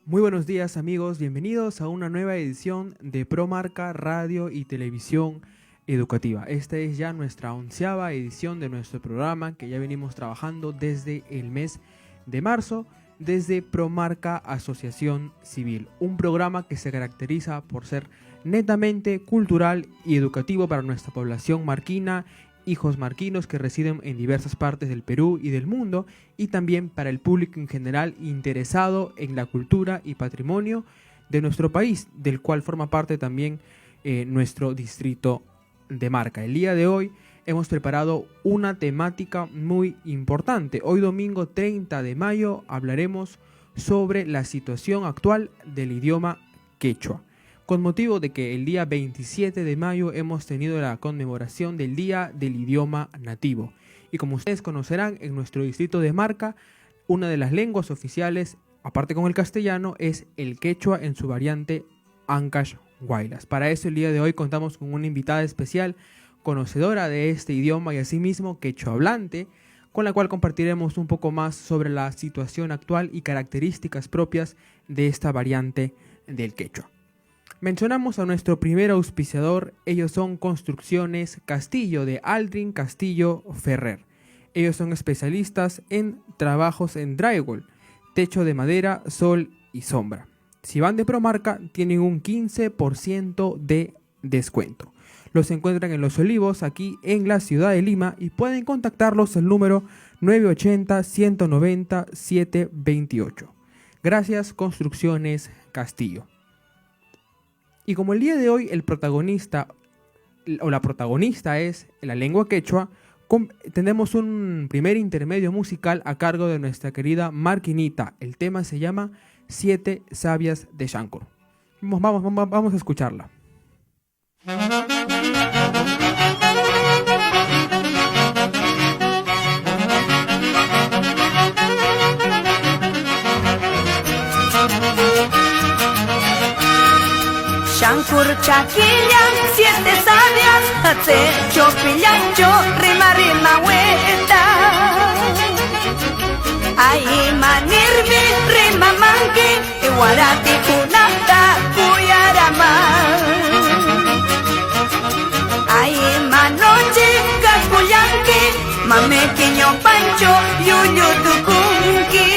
Muy buenos días amigos, bienvenidos a una nueva edición de Promarca Radio y Televisión Educativa. Esta es ya nuestra 11ª edición de nuestro programa que ya venimos trabajando desde el mes de marzo, desde Promarca Asociación Civil. Un programa que se caracteriza por ser netamente cultural y educativo para nuestra población marquina, hijos marquinos que residen en diversas partes del Perú y del mundo, y también para el público en general interesado en la cultura y patrimonio de nuestro país, del cual forma parte también nuestro distrito de Marca. El día de hoy hemos preparado una temática muy importante. Hoy domingo 30 de mayo hablaremos sobre la situación actual del idioma quechua, con motivo de que el día 27 de mayo hemos tenido la conmemoración del Día del Idioma Nativo. Y como ustedes conocerán, en nuestro distrito de Marca, una de las lenguas oficiales, aparte con el castellano, es el quechua en su variante Ancash Huaylas. Para eso el día de hoy contamos con una invitada especial, conocedora de este idioma y asimismo quechua hablante, con la cual compartiremos un poco más sobre la situación actual y características propias de esta variante del quechua. Mencionamos a nuestro primer auspiciador, ellos son Construcciones Castillo de Aldrin Castillo Ferrer. Ellos son especialistas en trabajos en drywall, techo de madera, sol y sombra. Si van de Promarca, tienen un 15% de descuento. Los encuentran en Los Olivos, aquí en la ciudad de Lima, y pueden contactarlos al número 980-190-728. Gracias, Construcciones Castillo. Y como el día de hoy el protagonista o la protagonista es la lengua quechua, tenemos un primer intermedio musical a cargo de nuestra querida Marquinita. El tema se llama Siete Sabias de Chancro. Vamos a escucharla. Chancur chaquillan, siete sabias, hace chopillacho, rima rima hueta. Ahí manirmi, rima manqui, iguarati kunata, cuyarama. Ahí manoche, cacuyanqui, mamequiño pancho, yuyu tucunqui.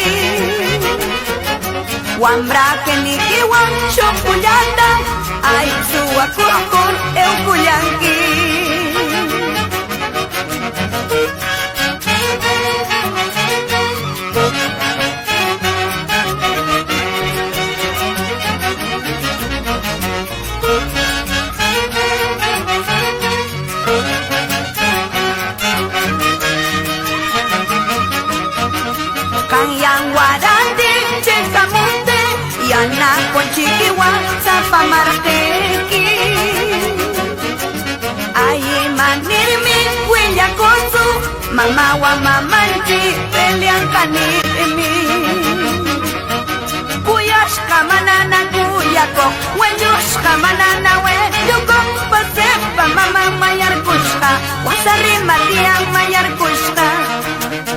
Wambra que ni que guancho cuyata. Ay, su acucur, eu cuyanqui. Kanyang warante, chekamunte, yana con chiquiwa, zapamartequi. Ahí manirmi, huella con su mamá wa mamanchi, pelean canimi. Cuyash kamanana cuyako, huellos kamanana huelluko, pasepa mamá mayar kushka, wasarima tiang mayar kushka.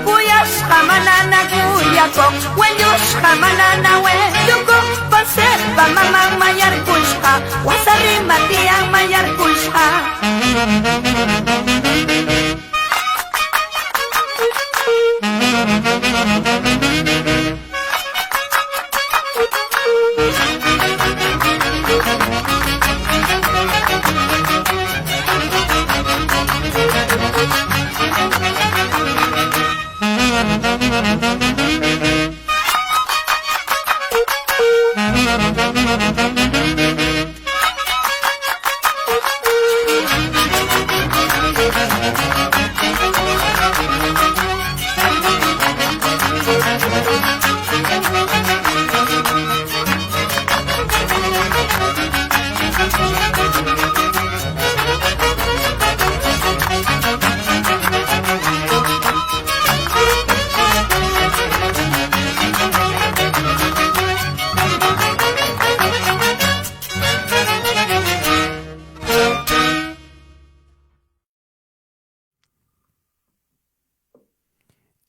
Cuyash kamanana cuyako, huellos kamanana huelluko, pasepa mamá mayar kushka, wasarima tiang mayar kushka.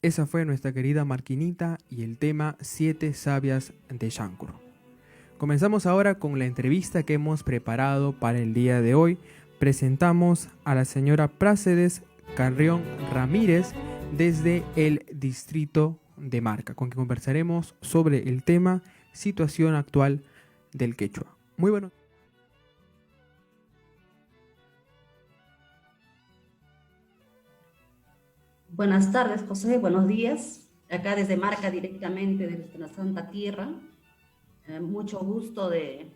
Esa fue nuestra querida Marquinita y el tema Siete Sabias de Chancro. Comenzamos ahora con la entrevista que hemos preparado para el día de hoy. Presentamos a la señora Prácedes Carrión Ramírez desde el distrito de Marca, con quien conversaremos sobre el tema situación actual del quechua. Muy bueno. Buenas tardes, José, buenos días. Acá desde Marca, directamente de nuestra santa tierra. Mucho gusto de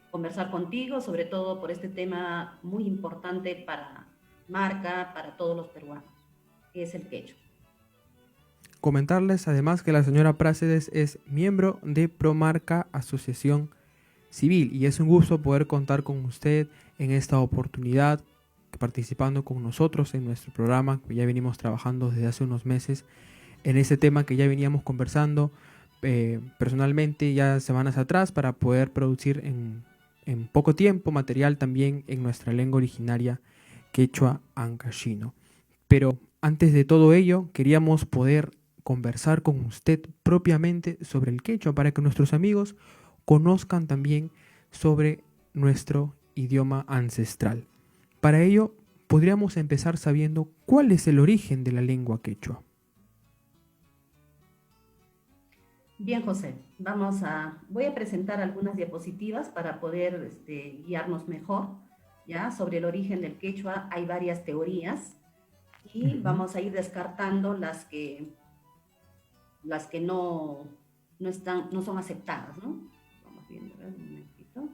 conversar contigo, sobre todo por este tema muy importante para Marca, para todos los peruanos, que es el quechua. Comentarles además que la señora Prácedes es miembro de Promarca Asociación Civil y es un gusto poder contar con usted en esta oportunidad, participando con nosotros en nuestro programa, que ya venimos trabajando desde hace unos meses en ese tema que ya veníamos conversando personalmente ya semanas atrás para poder producir en poco tiempo material también en nuestra lengua originaria quechua ancashino. Pero antes de todo ello queríamos poder conversar con usted propiamente sobre el quechua para que nuestros amigos conozcan también sobre nuestro idioma ancestral. Para ello, podríamos empezar sabiendo cuál es el origen de la lengua quechua. Bien, José, voy a presentar algunas diapositivas para poder guiarnos mejor, ¿ya? Sobre el origen del quechua hay varias teorías y vamos a ir descartando las que no son aceptadas, ¿no? Vamos viendo, a ver, un momentito.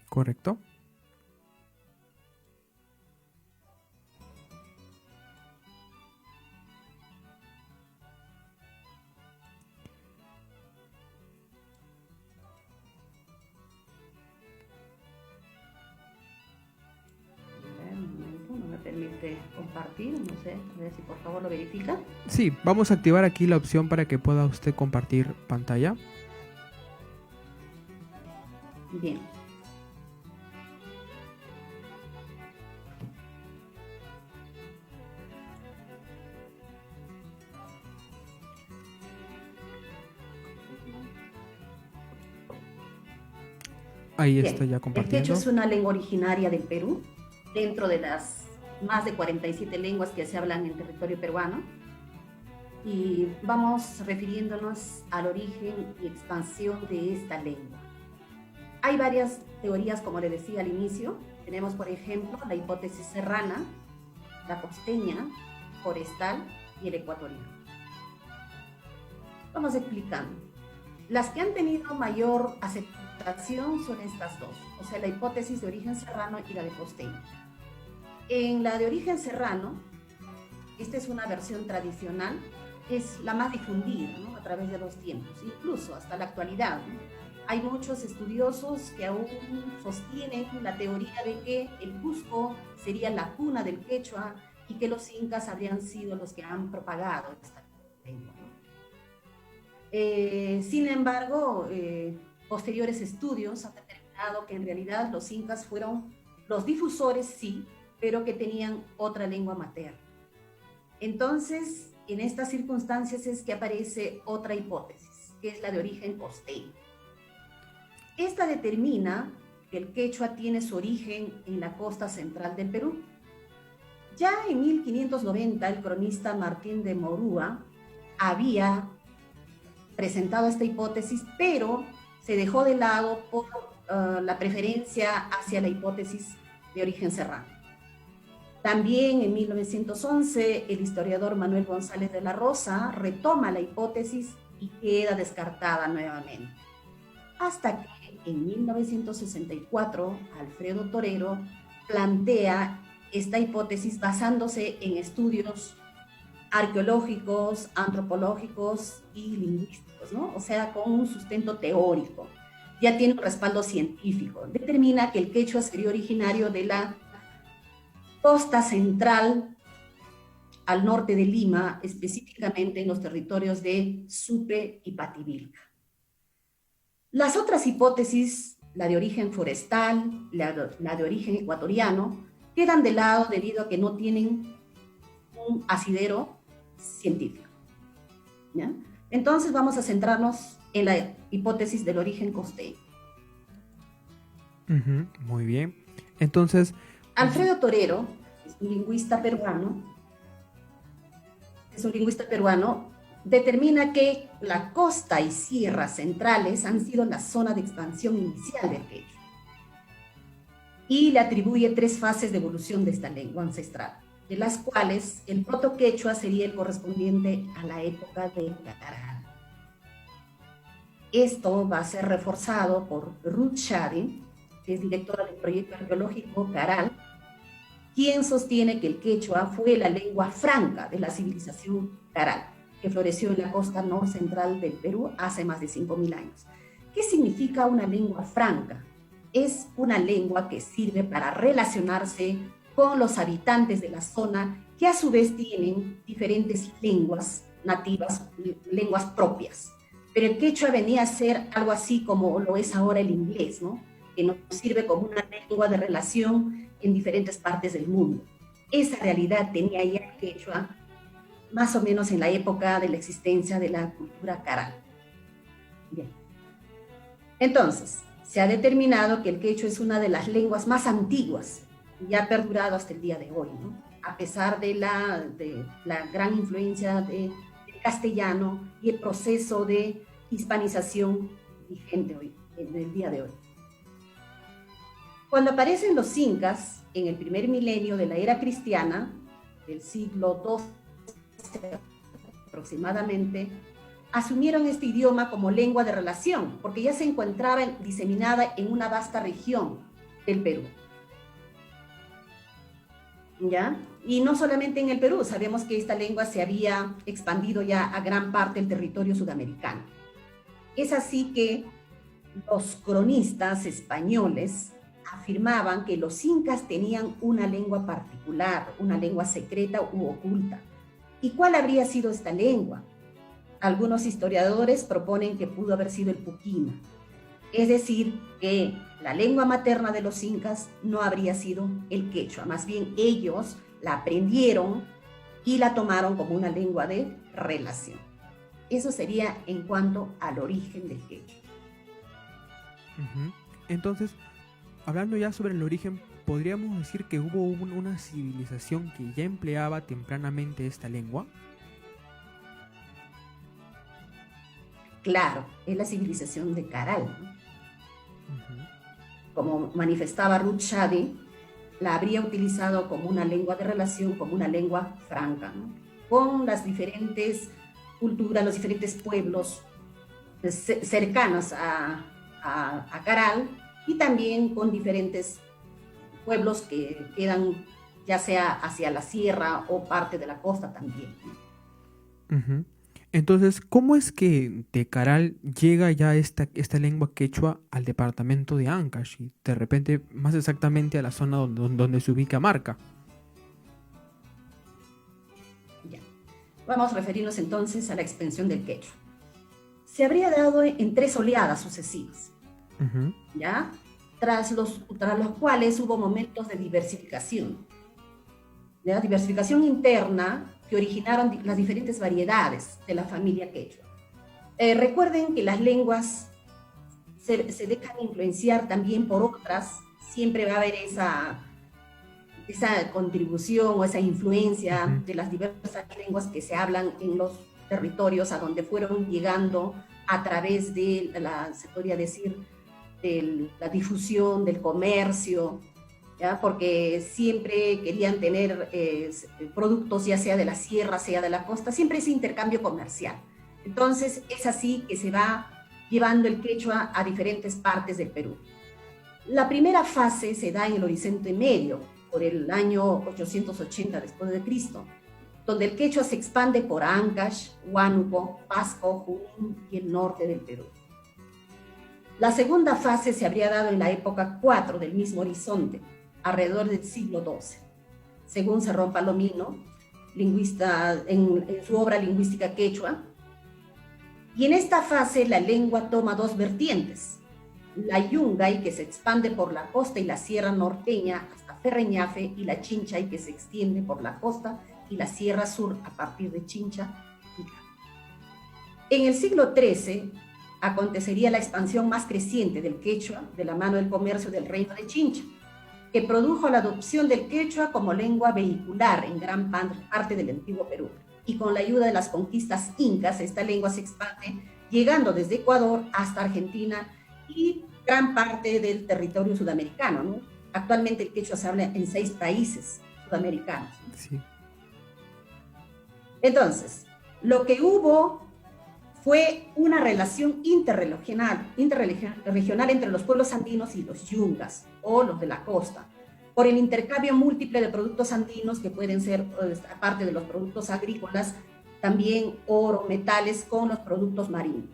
¿Correcto? No me permite compartir, no sé, a ver si por favor lo verifica. Sí, vamos a activar aquí la opción para que pueda usted compartir pantalla. Bien. Ahí Bien. está ya El compartiendo. quechua es una lengua originaria del Perú, dentro de las más de 47 lenguas que se hablan en territorio peruano. Y vamos refiriéndonos al origen y expansión de esta lengua. Hay varias teorías, como le decía al inicio. Tenemos, por ejemplo, la hipótesis serrana, la costeña, forestal y el ecuatoriano. Vamos explicando. Las que han tenido mayor aceptación son estas dos, o sea, la hipótesis de origen serrano y la de costeño. En la de origen serrano, esta es una versión tradicional, es la más difundida, ¿no? A través de los tiempos, incluso hasta la actualidad, ¿no? Hay muchos estudiosos que aún sostienen la teoría de que el Cusco sería la cuna del quechua y que los incas habrían sido los que han propagado esta lengua, ¿no? Sin embargo, posteriores estudios han determinado que en realidad los incas fueron los difusores, sí, pero que tenían otra lengua materna. Entonces, en estas circunstancias es que aparece otra hipótesis, que es la de origen costeño. Esta determina que el quechua tiene su origen en la costa central del Perú. Ya en 1590, el cronista Martín de Morúa había presentado esta hipótesis, pero se dejó de lado por la preferencia hacia la hipótesis de origen serrano. También en 1911 el historiador Manuel González de la Rosa retoma la hipótesis y queda descartada nuevamente. Hasta que en 1964 Alfredo Torero plantea esta hipótesis basándose en estudios arqueológicos, antropológicos y lingüísticos, ¿no? O sea, con un sustento teórico. Ya tiene un respaldo científico. Determina que el quechua sería originario de la costa central al norte de Lima, específicamente en los territorios de Supe y Pativilca. Las otras hipótesis, la de origen forestal, la de origen ecuatoriano, quedan de lado debido a que no tienen un asidero científico, ¿ya? Entonces vamos a centrarnos en la hipótesis del origen costeño. Muy bien. Entonces, Alfredo Torero es un lingüista peruano, determina que la costa y sierras centrales han sido la zona de expansión inicial del quechua y le atribuye 3 fases de evolución de esta lengua ancestral, de las cuales el proto-quechua sería el correspondiente a la época del Caral. Esto va a ser reforzado por Ruth Shady, que es directora del proyecto arqueológico Caral, quien sostiene que el quechua fue la lengua franca de la civilización Caral, que floreció en la costa norcentral del Perú hace más de 5.000 años. ¿Qué significa una lengua franca? Es una lengua que sirve para relacionarse con los habitantes de la zona, que a su vez tienen diferentes lenguas nativas, lenguas propias. Pero el quechua venía a ser algo así como lo es ahora el inglés, ¿no? Que nos sirve como una lengua de relación en diferentes partes del mundo. Esa realidad tenía ya el quechua más o menos en la época de la existencia de la cultura Caral. Bien. Entonces, se ha determinado que el quechua es una de las lenguas más antiguas y ha perdurado hasta el día de hoy, ¿no? A pesar de la gran influencia del castellano y el proceso de hispanización vigente hoy, en el día de hoy. Cuando aparecen los incas en el primer milenio de la era cristiana, del siglo XII aproximadamente, asumieron este idioma como lengua de relación, porque ya se encontraba diseminada en una vasta región del Perú. ¿Ya? Y no solamente en el Perú, sabemos que esta lengua se había expandido ya a gran parte del territorio sudamericano. Es así que los cronistas españoles afirmaban que los incas tenían una lengua particular, una lengua secreta u oculta. ¿Y cuál habría sido esta lengua? Algunos historiadores proponen que pudo haber sido el puquina, es decir, que la lengua materna de los incas no habría sido el quechua, más bien ellos la aprendieron y la tomaron como una lengua de relación. Eso sería en cuanto al origen del quechua. Entonces, hablando ya sobre el origen, ¿podríamos decir que hubo una civilización que ya empleaba tempranamente esta lengua? Claro, es la civilización de Caral, ¿no? Como manifestaba Ruth Shadi, la habría utilizado como una lengua de relación, como una lengua franca, ¿no? Con las diferentes culturas, los diferentes pueblos cercanos a Caral, y también con diferentes pueblos que quedan ya sea hacia la sierra o parte de la costa también, ¿no? Entonces, ¿cómo es que de Caral llega ya esta lengua quechua al departamento de Ancash y de repente más exactamente a la zona donde se ubica Marca? Ya. Vamos a referirnos entonces a la expansión del quechua. Se habría dado en 3 oleadas sucesivas, ¿ya? Tras los cuales hubo momentos de diversificación, ¿ya? Diversificación interna que originaron las diferentes variedades de la familia quechua. Recuerden que las lenguas se dejan influenciar también por otras, siempre va a haber esa contribución o esa influencia de las diversas lenguas que se hablan en los territorios a donde fueron llegando a través de se podría decir, de la difusión del comercio, ¿ya? Porque siempre querían tener productos ya sea de la sierra, sea de la costa, siempre ese intercambio comercial. Entonces es así que se va llevando el quechua a diferentes partes del Perú. La primera fase se da en el Oriente Medio, por el año 880 después de Cristo, donde el quechua se expande por Ancash, Huánuco, Pasco, Junín y el norte del Perú. La segunda fase se habría dado en la época 4 del mismo horizonte, alrededor del siglo XII, según Cerrón Palomino, lingüista, en su obra Lingüística Quechua. Y en esta fase la lengua toma 2 vertientes, la yungay, que se expande por la costa y la sierra norteña hasta Ferreñafe, y la chinchay, que se extiende por la costa y la sierra sur a partir de Chincha. En el siglo XIII acontecería la expansión más creciente del quechua de la mano del comercio del reino de Chincha, que produjo la adopción del quechua como lengua vehicular en gran parte del antiguo Perú. Y con la ayuda de las conquistas incas, esta lengua se expande, llegando desde Ecuador hasta Argentina y gran parte del territorio sudamericano, ¿no? Actualmente el quechua se habla en 6 países sudamericanos. Sí. Entonces, lo que hubo fue una relación interregional entre los pueblos andinos y los yungas, o los de la costa, por el intercambio múltiple de productos andinos que pueden ser, aparte de los productos agrícolas, también oro, metales con los productos marinos.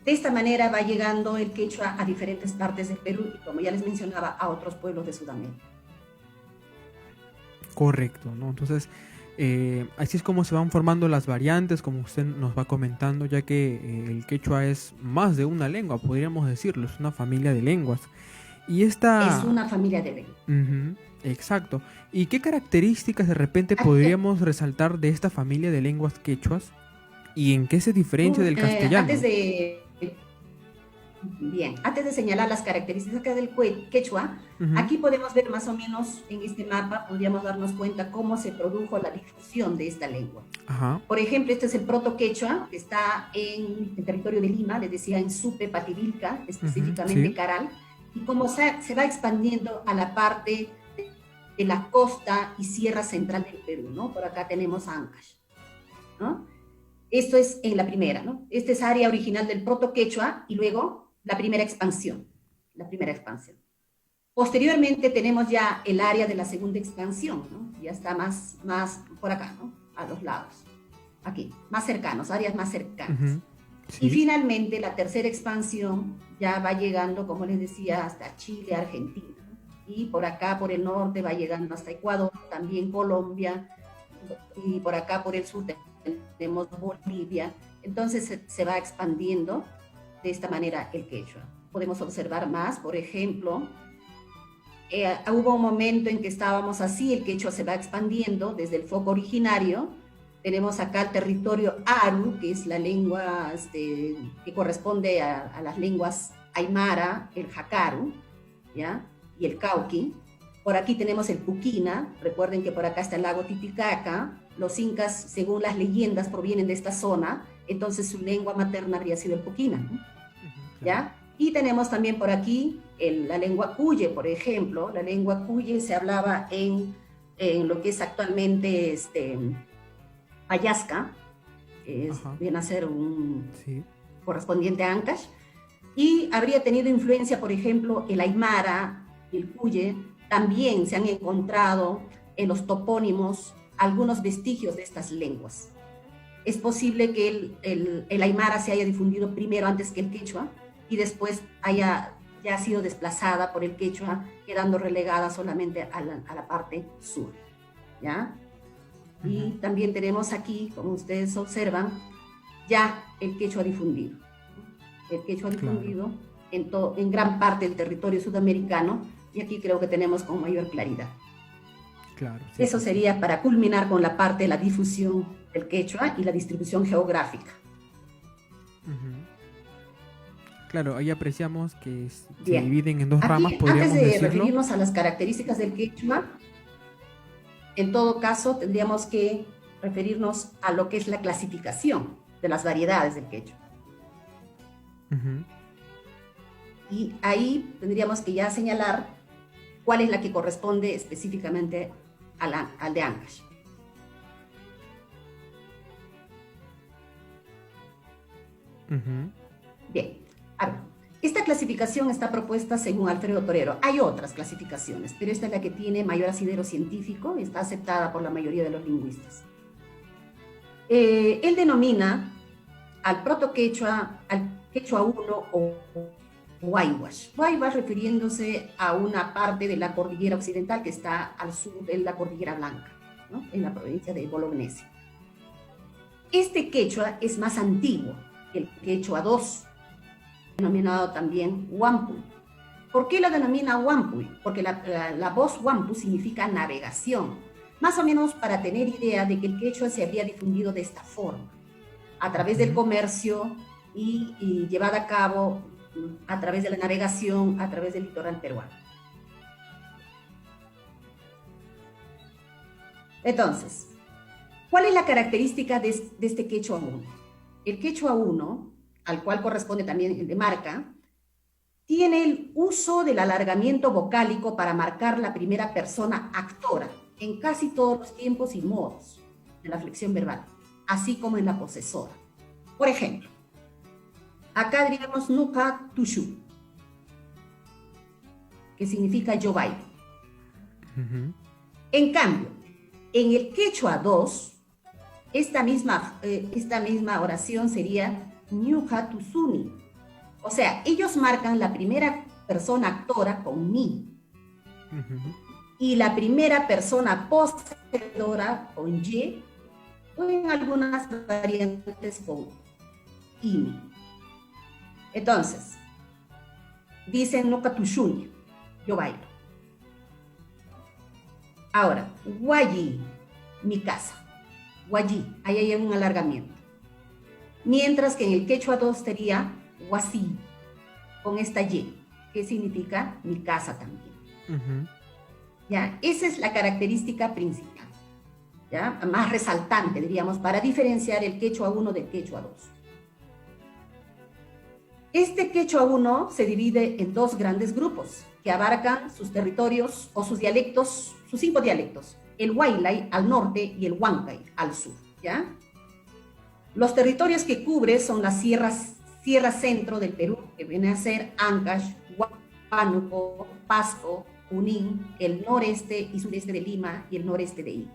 De esta manera va llegando el quechua a diferentes partes del Perú y, como ya les mencionaba, a otros pueblos de Sudamérica. Correcto, ¿no? Entonces, así es como se van formando las variantes, como usted nos va comentando, ya que el quechua es más de una lengua, podríamos decirlo, es una familia de lenguas. Y esta... Es una familia de lenguas. Exacto. ¿Y qué características de repente podríamos resaltar de esta familia de lenguas quechuas? ¿Y en qué se diferencia del castellano? Bien, antes de señalar las características del quechua, Ujú. aquí podemos ver más o menos en este mapa, podríamos darnos cuenta cómo se produjo la difusión de esta lengua. Ajá. Por ejemplo, este es el proto-quechua, que está en el territorio de Lima, les decía en Supe, Pativilca, Ujú. específicamente Sí. Caral, y cómo se va expandiendo a la parte de la costa y sierra central del Perú, ¿no? Por acá tenemos Ancash, ¿no? Esto es en la primera, ¿no? Esta es área original del proto-quechua y luego la primera expansión, la primera expansión. Posteriormente tenemos ya el área de la segunda expansión, ¿no? Ya está más por acá, ¿no? A los lados, aquí, más cercanos, áreas más cercanas. Ujú. Y Sí. finalmente la tercera expansión ya va llegando, como les decía, hasta Chile, Argentina, ¿no? Y por acá, por el norte, va llegando hasta Ecuador, también Colombia, y por acá, por el sur, tenemos Bolivia. Entonces se va expandiendo de esta manera el quechua. Podemos observar más, por ejemplo, hubo un momento en que estábamos así, el quechua se va expandiendo desde el foco originario. Tenemos acá el territorio Aru, que es la lengua que corresponde a las lenguas Aymara, el Jacaru, ¿ya? Y el Cauqui. Por aquí tenemos el Puquina, recuerden que por acá está el lago Titicaca. Los incas, según las leyendas, provienen de esta zona, entonces su lengua materna habría sido el Puquina, ¿no? Ujú. Claro. ¿Ya? Y tenemos también por aquí la lengua cuye, por ejemplo. La lengua cuye se hablaba en lo que es actualmente Ayasca, que Ajá. viene a ser un Sí. correspondiente a Ancash, y habría tenido influencia, por ejemplo, el Aymara, el cuye, también se han encontrado en los topónimos algunos vestigios de estas lenguas. Es posible que el Aymara se haya difundido primero antes que el quechua y después haya ya sido desplazada por el quechua, quedando relegada solamente a la parte sur, ¿ya? Y Ujú. también tenemos aquí, como ustedes observan, ya el quechua difundido. El quechua Claro. difundido en gran parte del territorio sudamericano, y aquí creo que tenemos con mayor claridad. Claro. Sí, Eso sí, sí. sería para culminar con la parte de la difusión del quechua y la distribución geográfica. Ujú. Claro, ahí apreciamos que se Bien, dividen en dos ramas, aquí antes podríamos de decirlo. referirnos a las características del quechua, en todo caso tendríamos que referirnos a lo que es la clasificación de las variedades del quechua. Ujú. Y ahí tendríamos que ya señalar cuál es la que corresponde específicamente al de Ancash. Ujú. Bien, a ver, esta clasificación está propuesta según Alfredo Torero. Hay otras clasificaciones, pero esta es la que tiene mayor asidero científico y está aceptada por la mayoría de los lingüistas. Él denomina al proto-quechua, al quechua 1 o Waiwash. Waiwash refiriéndose a una parte de la cordillera occidental que está al sur de la cordillera Blanca, ¿no? En la provincia de Bolognesi. Este quechua es más antiguo que el quechua 2, denominado también Wampu. ¿Por qué lo denomina Wampu? Porque la voz Wampu significa navegación, más o menos para tener idea de que el quechua se habría difundido de esta forma, a través del Ujú. comercio y llevada a cabo a través de la navegación, a través del litoral peruano. Entonces, ¿cuál es la característica de este quechua 1? El quechua 1, al cual corresponde también el de marca, tiene el uso del alargamiento vocálico para marcar la primera persona actora en casi todos los tiempos y modos de la flexión verbal, así como en la posesora. Por ejemplo, acá diríamos nuka tushu, que significa yo bailo. Ujú. En cambio, en el quechua 2, esta misma oración sería nyuha tusuni. O sea, ellos marcan la primera persona actora con ni Ujú. y la primera persona poseedora con y o en algunas variantes con ini. Entonces, dicen no katushuni, yo bailo. Ahora, guayi, mi casa. Guayi, ahí hay un alargamiento. Mientras que en el quechua 2 sería guasí. con esta Y, que significa mi casa también. Ujú. ¿Ya? Esa es la característica principal, ¿ya? Más resaltante, diríamos, para diferenciar el quechua 1 del quechua 2. Este quechua 1 se divide en dos grandes grupos que abarcan sus territorios o sus dialectos, sus 5 dialectos, el Huaylay al norte y el Huancay al sur, ¿ya? Los territorios que cubre son las sierra centro del Perú, que viene a ser Ancash, Huánuco, Pasco, Junín, el noreste y sureste de Lima y el noreste de Ica.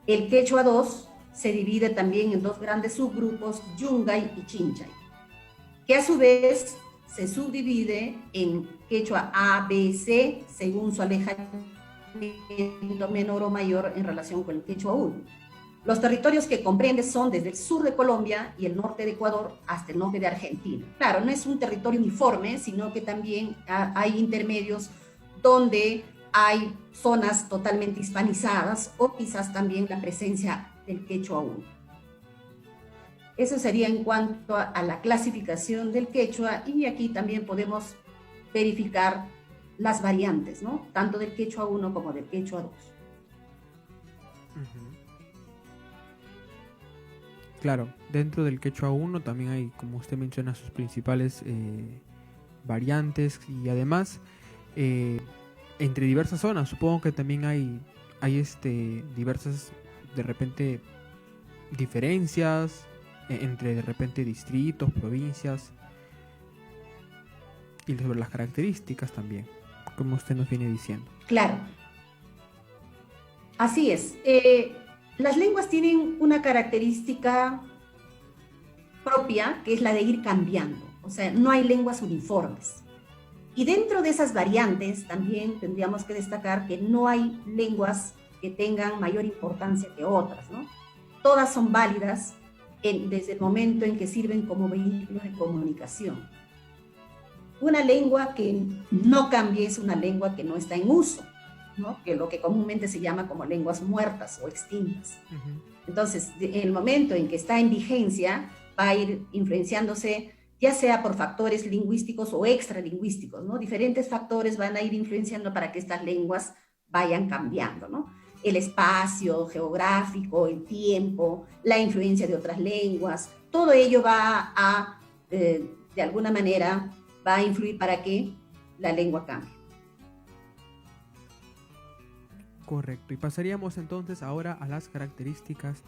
El quechua 2 se divide también en dos grandes subgrupos, Yungay y Chinchay, que a su vez se subdivide en quechua A, B, C, según su alejamiento menor o mayor en relación con el quechua 1. Los territorios que comprende son desde el sur de Colombia y el norte de Ecuador hasta el norte de Argentina. Claro, no es un territorio uniforme, sino que también hay intermedios donde hay zonas totalmente hispanizadas o quizás también la presencia del quechua 1. Eso sería en cuanto a la clasificación del quechua, y aquí también podemos verificar las variantes, ¿no? Tanto del quechua 1 como del quechua 2. Ujú. Claro, dentro del quechua 1 también hay, como usted menciona, sus principales variantes, y además entre diversas zonas, supongo que también hay diversas, de repente, diferencias entre de repente distritos, provincias, y sobre las características también, como usted nos viene diciendo. Claro, así es. Las lenguas tienen una característica propia, que es la de ir cambiando. O sea, no hay lenguas uniformes. Y dentro de esas variantes también tendríamos que destacar que no hay lenguas que tengan mayor importancia que otras, ¿no? Todas son válidas desde el momento en que sirven como vehículos de comunicación. Una lengua que no cambie es una lengua que no está en uso, ¿no? Que lo que comúnmente se llama como lenguas muertas o extintas. Ujú. Entonces, en el momento en que está en vigencia, va a ir influenciándose, ya sea por factores lingüísticos o extralingüísticos, ¿no? Diferentes factores van a ir influenciando para que estas lenguas vayan cambiando, ¿no? El espacio geográfico, el tiempo, la influencia de otras lenguas, todo ello va a, de alguna manera, va a influir para que la lengua cambie. Correcto, y pasaríamos entonces ahora a las características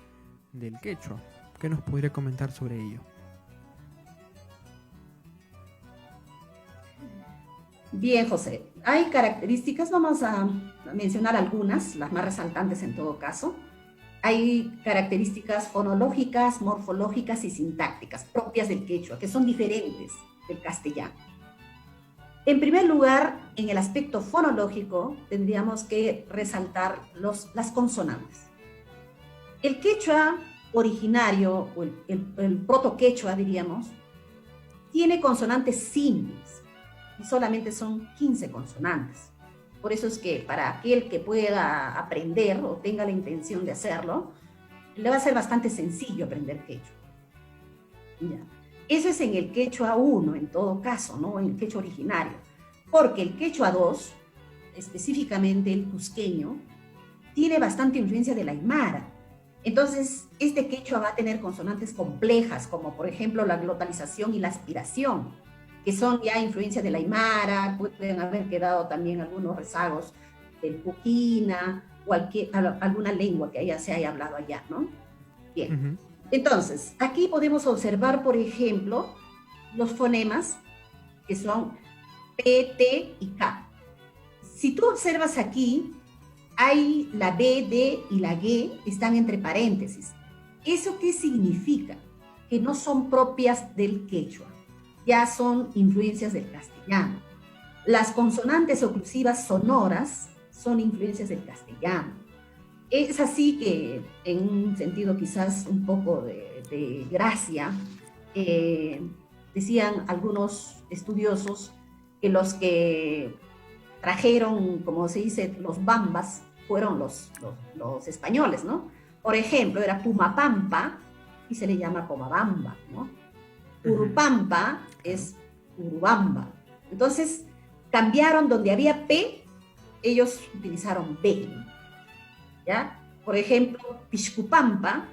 del quechua. ¿Qué nos podría comentar sobre ello? Bien, José, hay características, vamos a mencionar algunas, las más resaltantes en todo caso. Hay características fonológicas, morfológicas y sintácticas propias del quechua, que son diferentes del castellano. En primer lugar, en el aspecto fonológico, tendríamos que resaltar las consonantes. El quechua originario, o el proto-quechua, diríamos, tiene consonantes simples, y solamente son 15 consonantes. Por eso es que para aquel que pueda aprender o tenga la intención de hacerlo, le va a ser bastante sencillo aprender quechua. Ya. Eso es en el quechua 1, en todo caso, ¿no? En el quechua originario. Porque el quechua 2, específicamente el cusqueño, tiene bastante influencia de la aymara. Entonces, este quechua va a tener consonantes complejas, como por ejemplo la glotalización y la aspiración, que son ya influencia de la aymara, pueden haber quedado también algunos rezagos del puquina o alguna lengua que se haya hablado allá, ¿no? Bien. Ujú. Entonces, aquí podemos observar, por ejemplo, los fonemas que son P, T y K. Si tú observas aquí, hay la B, D y la G están entre paréntesis. ¿Eso qué significa? Que no son propias del quechua, ya son influencias del castellano. Las consonantes oclusivas sonoras son influencias del castellano. Es así que, en un sentido quizás un poco de gracia, decían algunos estudiosos que los que trajeron, como se dice, los bambas, fueron los españoles, ¿no? Por ejemplo, era Pumapampa y se le llama Pomabamba, ¿no? Urupampa es Urubamba. Entonces, cambiaron donde había P, ellos utilizaron B. ¿Ya? Por ejemplo, Piscupampa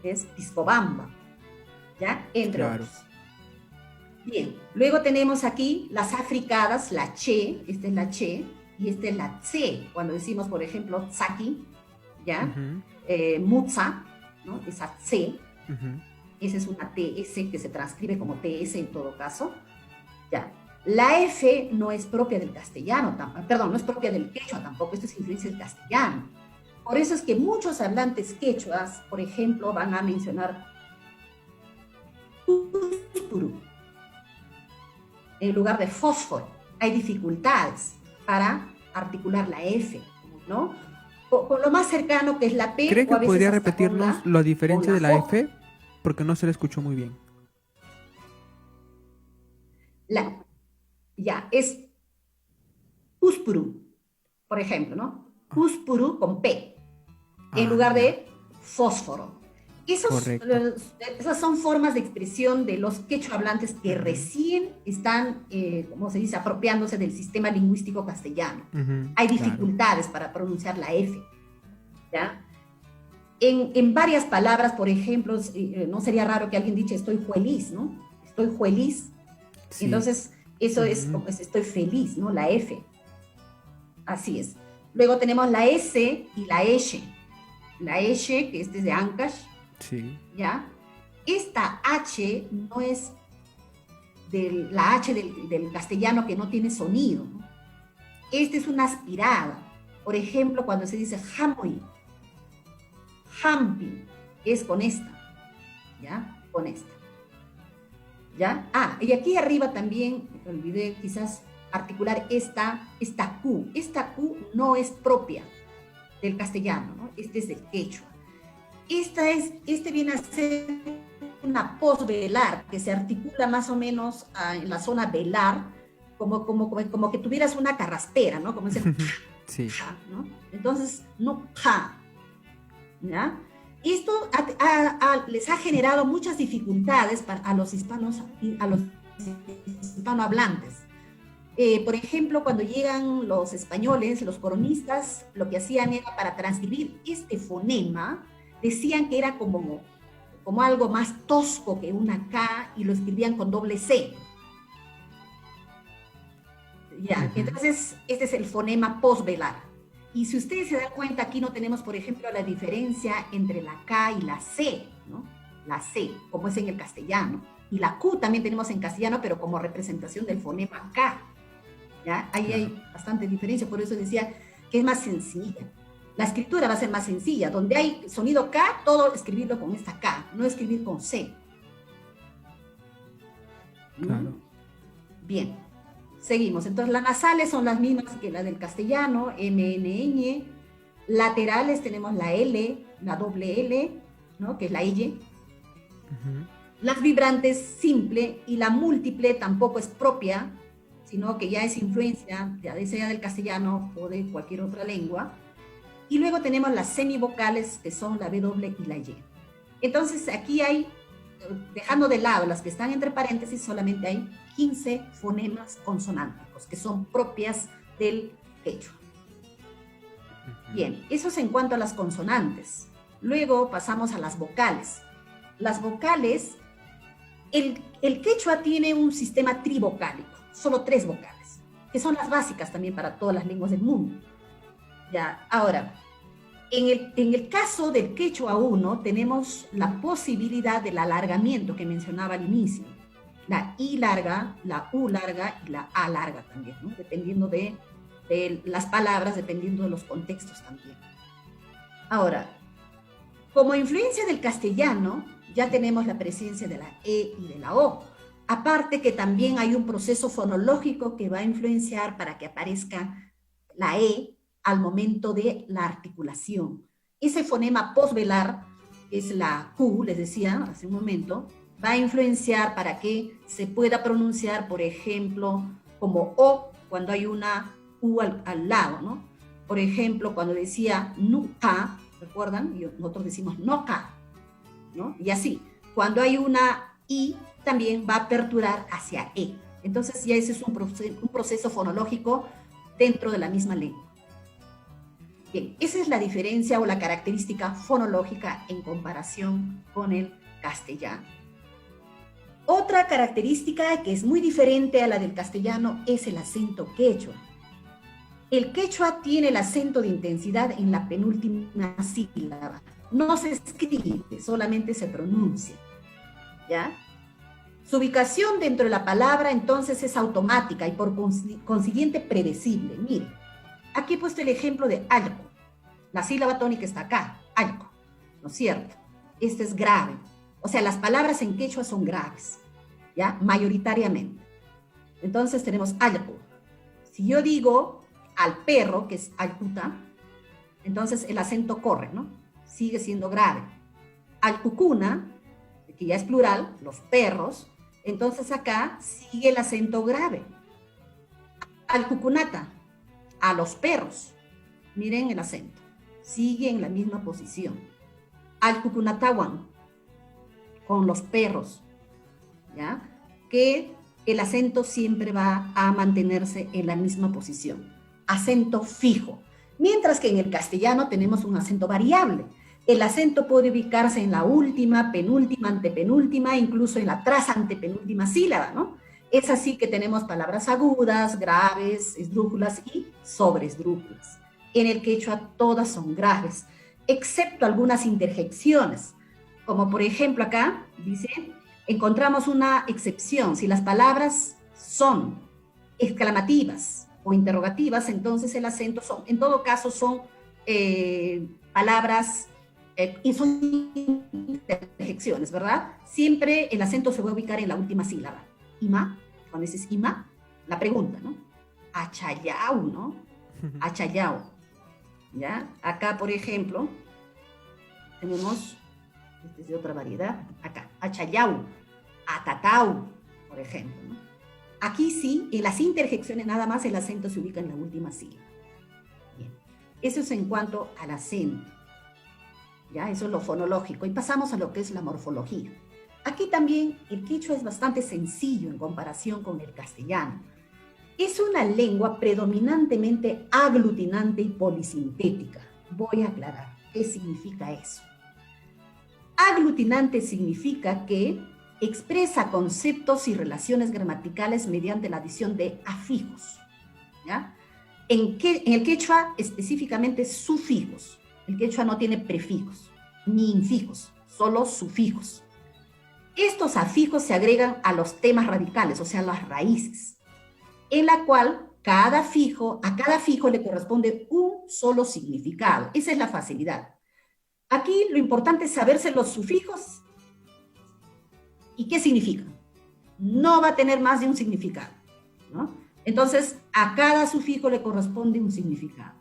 es Piscobamba, ¿ya? Entre otros. Bien, luego tenemos aquí las africadas, la che, esta es la che, y esta es la tse, cuando decimos, por ejemplo, tsaki, ¿ya? Mutsa, ¿no? Esa tse, esa es una TS que se transcribe como TS en todo caso, ¿ya? La F no es propia del castellano, perdón, no es propia del quechua tampoco, esto es influencia del castellano. Por eso es que muchos hablantes quechuas, por ejemplo, van a mencionar Uspuru en lugar de fósforo. Hay dificultades para articular la F, ¿no? Con lo más cercano que es la P. ¿Cree que podría hasta repetirnos la diferencia de la O. F? Porque no se la escuchó muy bien. Ya, es Uspuru, por ejemplo, ¿no? Uspuru con P, en lugar de fósforo. Esas son formas de expresión de los quechua hablantes que recién están, como se dice, apropiándose del sistema lingüístico castellano. Hay dificultades para pronunciar la F, ¿ya? En varias palabras, por ejemplo, no sería raro que alguien diga estoy feliz, ¿no? Estoy feliz. Sí. Entonces, eso es como estoy feliz, ¿no? La F. Así es. Luego tenemos la S y la Eche. La Eche, que este es de Ancash. Sí. ¿Ya? Esta H no es la H del castellano que no tiene sonido, ¿no? Esta es una aspirada. Por ejemplo, cuando se dice jamoy, hampi, es con esta, ¿ya? Con esta. ¿Ya? Y aquí arriba también, me olvidé quizás articular esta Q. Esta Q no es propia del castellano, ¿no? Este es del quechua. Este viene a ser una posvelar que se articula más o menos en la zona velar, como que tuvieras una carraspera, ¿no? Como ese sí. ¿no? Entonces, no ja, ¿ya? Esto les ha generado muchas dificultades a los hispanohablantes. Por ejemplo, cuando llegan los españoles, los coronistas, lo que hacían era para transcribir este fonema, decían que era como algo más tosco que una K y lo escribían con doble C. Ya, entonces este es el fonema posvelar. Y si ustedes se dan cuenta, aquí no tenemos, por ejemplo, la diferencia entre la K y la C, ¿no? La C, como es en el castellano. Y la Q también tenemos en castellano, pero como representación del fonema K. ¿Ya? Ahí hay bastante diferencia, por eso decía que es más sencilla. La escritura va a ser más sencilla. Donde hay sonido K, todo escribirlo con esta K, no escribir con C. Claro. Bien, seguimos. Entonces, las nasales son las mismas que las del castellano, M, N, Ñ. Laterales tenemos la L, la doble L, ¿no? Que es la Y. Las vibrantes simple y la múltiple tampoco es propia, sino que ya es influencia, ya sea del castellano o de cualquier otra lengua. Y luego tenemos las semivocales, que son la W y la Y. Entonces, aquí hay, dejando de lado las que están entre paréntesis, solamente hay 15 fonemas consonánticos, que son propias del quechua. Bien, eso es en cuanto a las consonantes. Luego pasamos a las vocales. Las vocales, el quechua tiene un sistema trivocálico, solo 3 vocales, que son las básicas también para todas las lenguas del mundo. Ya, ahora, en el caso del quechua 1 tenemos la posibilidad del alargamiento que mencionaba al inicio. La I larga, la U larga y la A larga también, ¿no? Dependiendo de las palabras, dependiendo de los contextos también. Ahora, como influencia del castellano, ya tenemos la presencia de la E y de la O. Aparte que también hay un proceso fonológico que va a influenciar para que aparezca la E al momento de la articulación. Ese fonema posvelar, es la Q, les decía hace un momento, va a influenciar para que se pueda pronunciar, por ejemplo, como O, cuando hay una U al lado, ¿no? Por ejemplo, cuando decía nuca, ¿recuerdan? Y nosotros decimos noca, ¿no? Y así, cuando hay una I, también va a aperturar hacia E. Entonces ya ese es un proceso fonológico dentro de la misma lengua. Bien, esa es la diferencia o la característica fonológica en comparación con el castellano. Otra característica que es muy diferente a la del castellano es el acento quechua. El quechua tiene el acento de intensidad en la penúltima sílaba. No se escribe, solamente se pronuncia. ¿Ya? Su ubicación dentro de la palabra entonces es automática y por consiguiente predecible. Mire, aquí he puesto el ejemplo de alco. La sílaba tónica está acá, alco, ¿no es cierto? Este es grave. O sea, las palabras en quechua son graves, ¿ya? Mayoritariamente. Entonces tenemos alco. Si yo digo al perro, que es alcuta, entonces el acento corre, ¿no? Sigue siendo grave. Alcucuna, que ya es plural, los perros, entonces acá sigue el acento grave. Alcucunata, a los perros. Miren el acento. Sigue en la misma posición. Alcucunatawan, con los perros, ¿ya? Que el acento siempre va a mantenerse en la misma posición. Acento fijo. Mientras que en el castellano tenemos un acento variable. El acento puede ubicarse en la última, penúltima, antepenúltima, incluso en la antepenúltima sílaba, ¿no? Es así que tenemos palabras agudas, graves, esdrújulas y sobresdrújulas. En el quechua todas son graves, excepto algunas interjecciones, como por ejemplo acá, dice, encontramos una excepción. Si las palabras son exclamativas o interrogativas, entonces el acento son, en todo caso son palabras y son interjecciones, ¿verdad? Siempre el acento se va a ubicar en la última sílaba. Ima, cuando dices ima, la pregunta, ¿no? Achayau, ¿no? Achayau. ¿Ya? Acá, por ejemplo, tenemos, este es de otra variedad, acá, achayau, atatau, por ejemplo, ¿no? Aquí sí, en las interjecciones nada más el acento se ubica en la última sílaba. Bien, eso es en cuanto al acento. ¿Ya? Eso es lo fonológico. Y pasamos a lo que es la morfología. Aquí también el quechua es bastante sencillo en comparación con el castellano. Es una lengua predominantemente aglutinante y polisintética. Voy a aclarar qué significa eso. Aglutinante significa que expresa conceptos y relaciones gramaticales mediante la adición de afijos. ¿Ya? En el quechua específicamente sufijos. El quechua no tiene prefijos ni infijos, solo sufijos. Estos afijos se agregan a los temas radicales, o sea, las raíces, en la cual a cada fijo le corresponde un solo significado. Esa es la facilidad. Aquí lo importante es saberse los sufijos y qué significan. No va a tener más de un significado, ¿no? Entonces, a cada sufijo le corresponde un significado.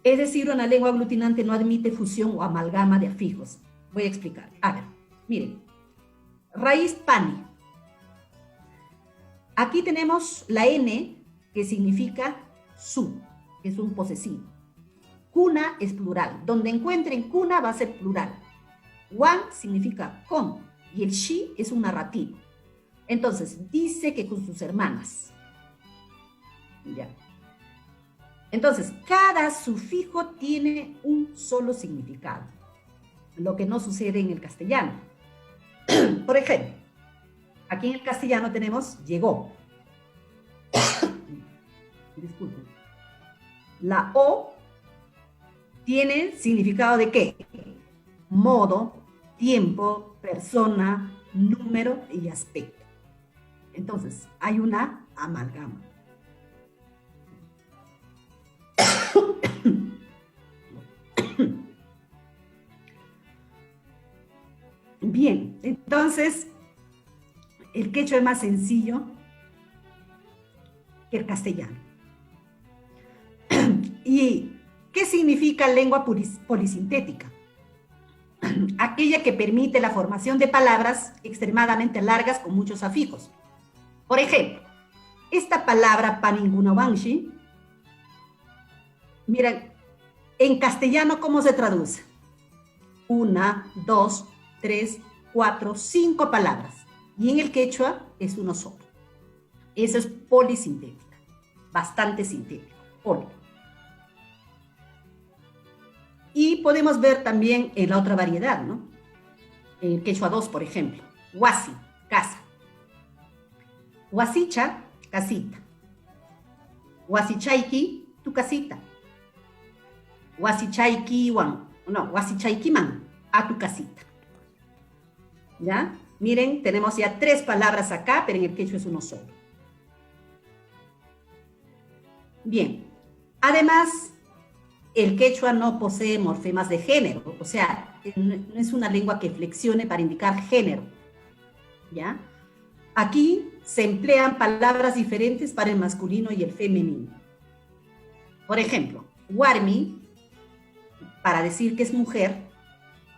Es decir, una lengua aglutinante no admite fusión o amalgama de afijos. Voy a explicar. A ver, miren. Raíz pani. Aquí tenemos la N, que significa su, que es un posesivo. Cuna es plural. Donde encuentren cuna va a ser plural. Wan significa con, y el shi es un narrativo. Entonces, dice que con sus hermanas. Ya. Entonces, cada sufijo tiene un solo significado, lo que no sucede en el castellano. Por ejemplo, aquí en el castellano tenemos llegó. Disculpen. La O tiene significado de ¿qué? Modo, tiempo, persona, número y aspecto. Entonces, hay una amalgama. Bien, entonces, el quechua es más sencillo que el castellano. ¿Y qué significa lengua polisintética? Aquella que permite la formación de palabras extremadamente largas con muchos afijos. Por ejemplo, esta palabra paningunawanshi, miren, en castellano, ¿cómo se traduce? 1, 2, 3, 4, 5 palabras. y en el quechua es uno solo. Eso es polisintética, bastante sintético, poli. Y podemos ver también en la otra variedad, ¿no? En el quechua 2, por ejemplo, huasi, casa. Huasicha, casita. Huasichaiki, tu casita. Huasichaikiman, a tu casita. ¿Ya? Miren, tenemos ya 3 palabras acá, pero en el quechua es uno solo. Bien. Además, el quechua no posee morfemas de género, o sea, no es una lengua que flexione para indicar género. ¿Ya? Aquí se emplean palabras diferentes para el masculino y el femenino. Por ejemplo, warmi, para decir que es mujer,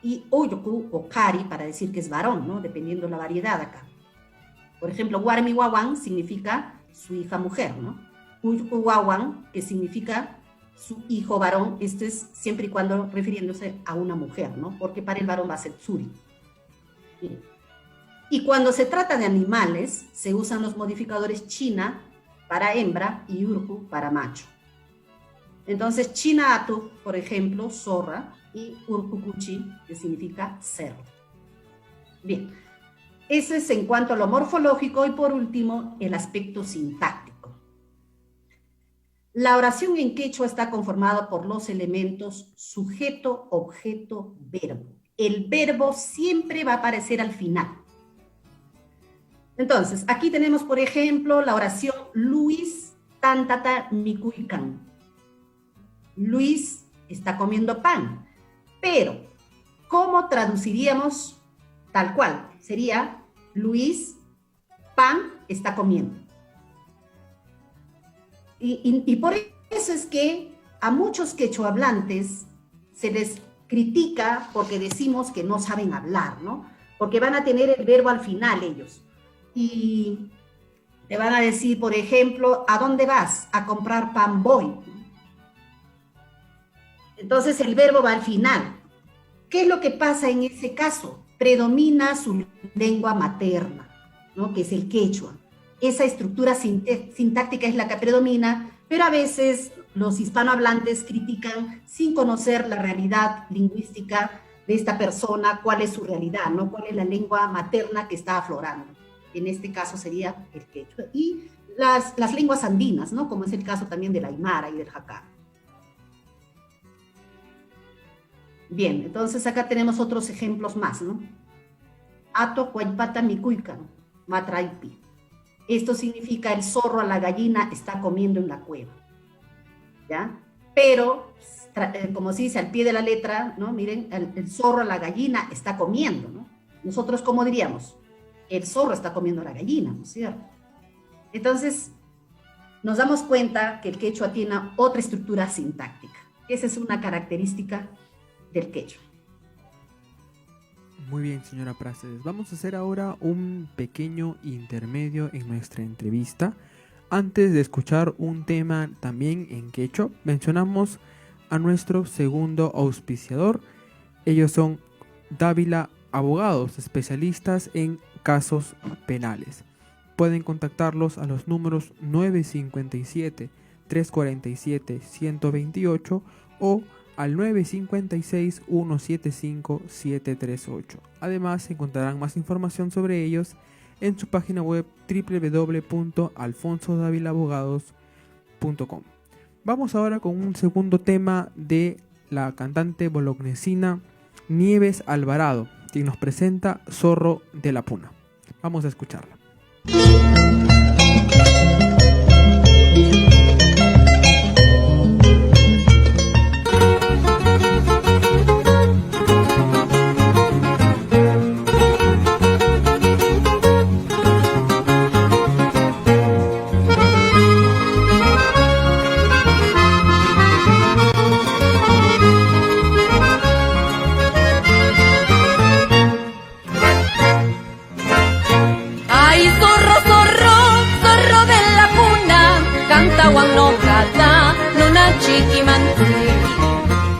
y oyuku o kari, para decir que es varón, ¿no? Dependiendo de la variedad acá. Por ejemplo, warmi wawan significa su hija mujer, ¿no? Uyuku wawan, que significa su hijo varón, esto es siempre y cuando refiriéndose a una mujer, ¿no? Porque para el varón va a ser tsuri. Bien. Y cuando se trata de animales, se usan los modificadores china para hembra y urku para macho. Entonces, china atu, por ejemplo, zorra, y urkukuchi, que significa cerdo. Bien, eso es en cuanto a lo morfológico y por último, el aspecto sintáctico. La oración en quechua está conformada por los elementos sujeto, objeto, verbo. El verbo siempre va a aparecer al final. Entonces, aquí tenemos, por ejemplo, la oración Luis tantata mikuikan. Luis está comiendo pan. Pero, ¿cómo traduciríamos tal cual? Sería Luis, pan, está comiendo. Y por eso es que a muchos quechohablantes se les critica porque decimos que no saben hablar, ¿no? Porque van a tener el verbo al final ellos. Y te van a decir, por ejemplo, ¿a dónde vas? A comprar pan voy. Entonces el verbo va al final. ¿Qué es lo que pasa en ese caso? Predomina su lengua materna, ¿no? Que es el quechua. Esa estructura sintáctica es la que predomina, pero a veces los hispanohablantes critican sin conocer la realidad lingüística de esta persona, cuál es su realidad, ¿no? Cuál es la lengua materna que está aflorando. En este caso sería el quechua. Y las lenguas andinas, ¿no? Como es el caso también del aymara y del hakka. Bien, entonces acá tenemos otros ejemplos más, ¿no? Ato cuaypata mikuikan, matraipi. Esto significa el zorro a la gallina está comiendo en la cueva, ¿ya? Pero, como se dice al pie de la letra, ¿no? Miren, el zorro a la gallina está comiendo, ¿no? Nosotros, ¿cómo diríamos? El zorro está comiendo a la gallina, ¿no es cierto? Entonces, nos damos cuenta que el quechua tiene otra estructura sintáctica. Esa es una característica del quechua. Muy bien, señora Pracedes. Vamos a hacer ahora un pequeño intermedio en nuestra entrevista. Antes de escuchar un tema también en quechua, mencionamos a nuestro segundo auspiciador. Ellos son Dávila Abogados, especialistas en casos penales. Pueden contactarlos a los números 957-347-128 o al 956-175-738. Además, encontrarán más información sobre ellos en su página web www.alfonsodavilabogados.com. Vamos ahora con un segundo tema de la cantante bolognesina Nieves Alvarado, quien nos presenta Zorro de la Puna. Vamos a escucharla.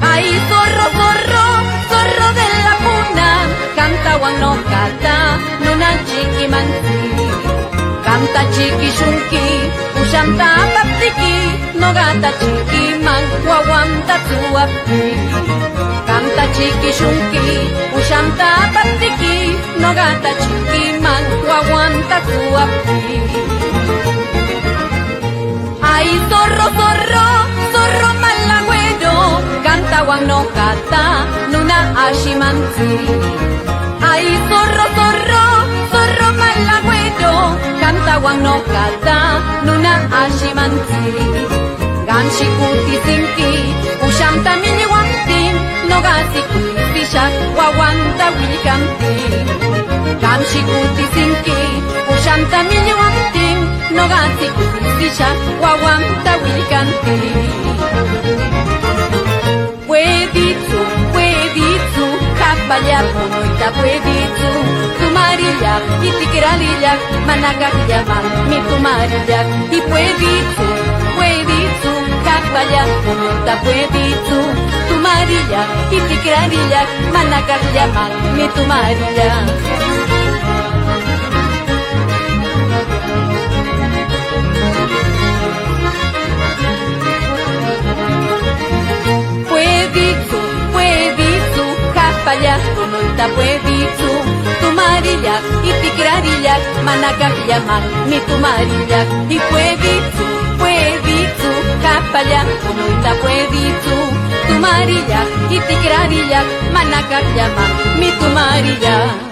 Ay, zorro, zorro, zorro de la puna, canta guanocata, luna chiquimanti. Canta chiqui shunki, ushanta paptiki, nogata chiquiman, guaguanta tuapi. Canta chiqui shunki, ushanta paptiki, nogata chiquiman, guaguanta tuapi. Ay, zorro, zorro, zorro malagüero, canta guano cata, nuna ashimanti. Ay, zorro, zorro, zorro malagüero, canta guano cata, nuna ashimanti. Ganshi kuti sinki, ushanta mini wantin, no gasi kuti shak, guaguanta wilikanti. Ganshi kuti sinki, ushanta mini wantin, no gasi kuti shak, guaguanta wilikanti. Pueditu, pueditu, kapaya ponoita pueditu, tumarilla, itikiralilla, manakakilla man, mi tumarilla, y pueditu, pueditu, kapaya ponoita pueditu, tumarilla, itikiralilla, manakakilla man, mi tumarilla. Pueditu, pueditu, kapaya ponoita pueditu, tumarilla, itikiralilla, manakakilla man, mi tumarilla, y pueditu, pueditu, kapaya ponoita pueditu, tumarilla, itikiralilla, manakakilla man, mi tumarilla.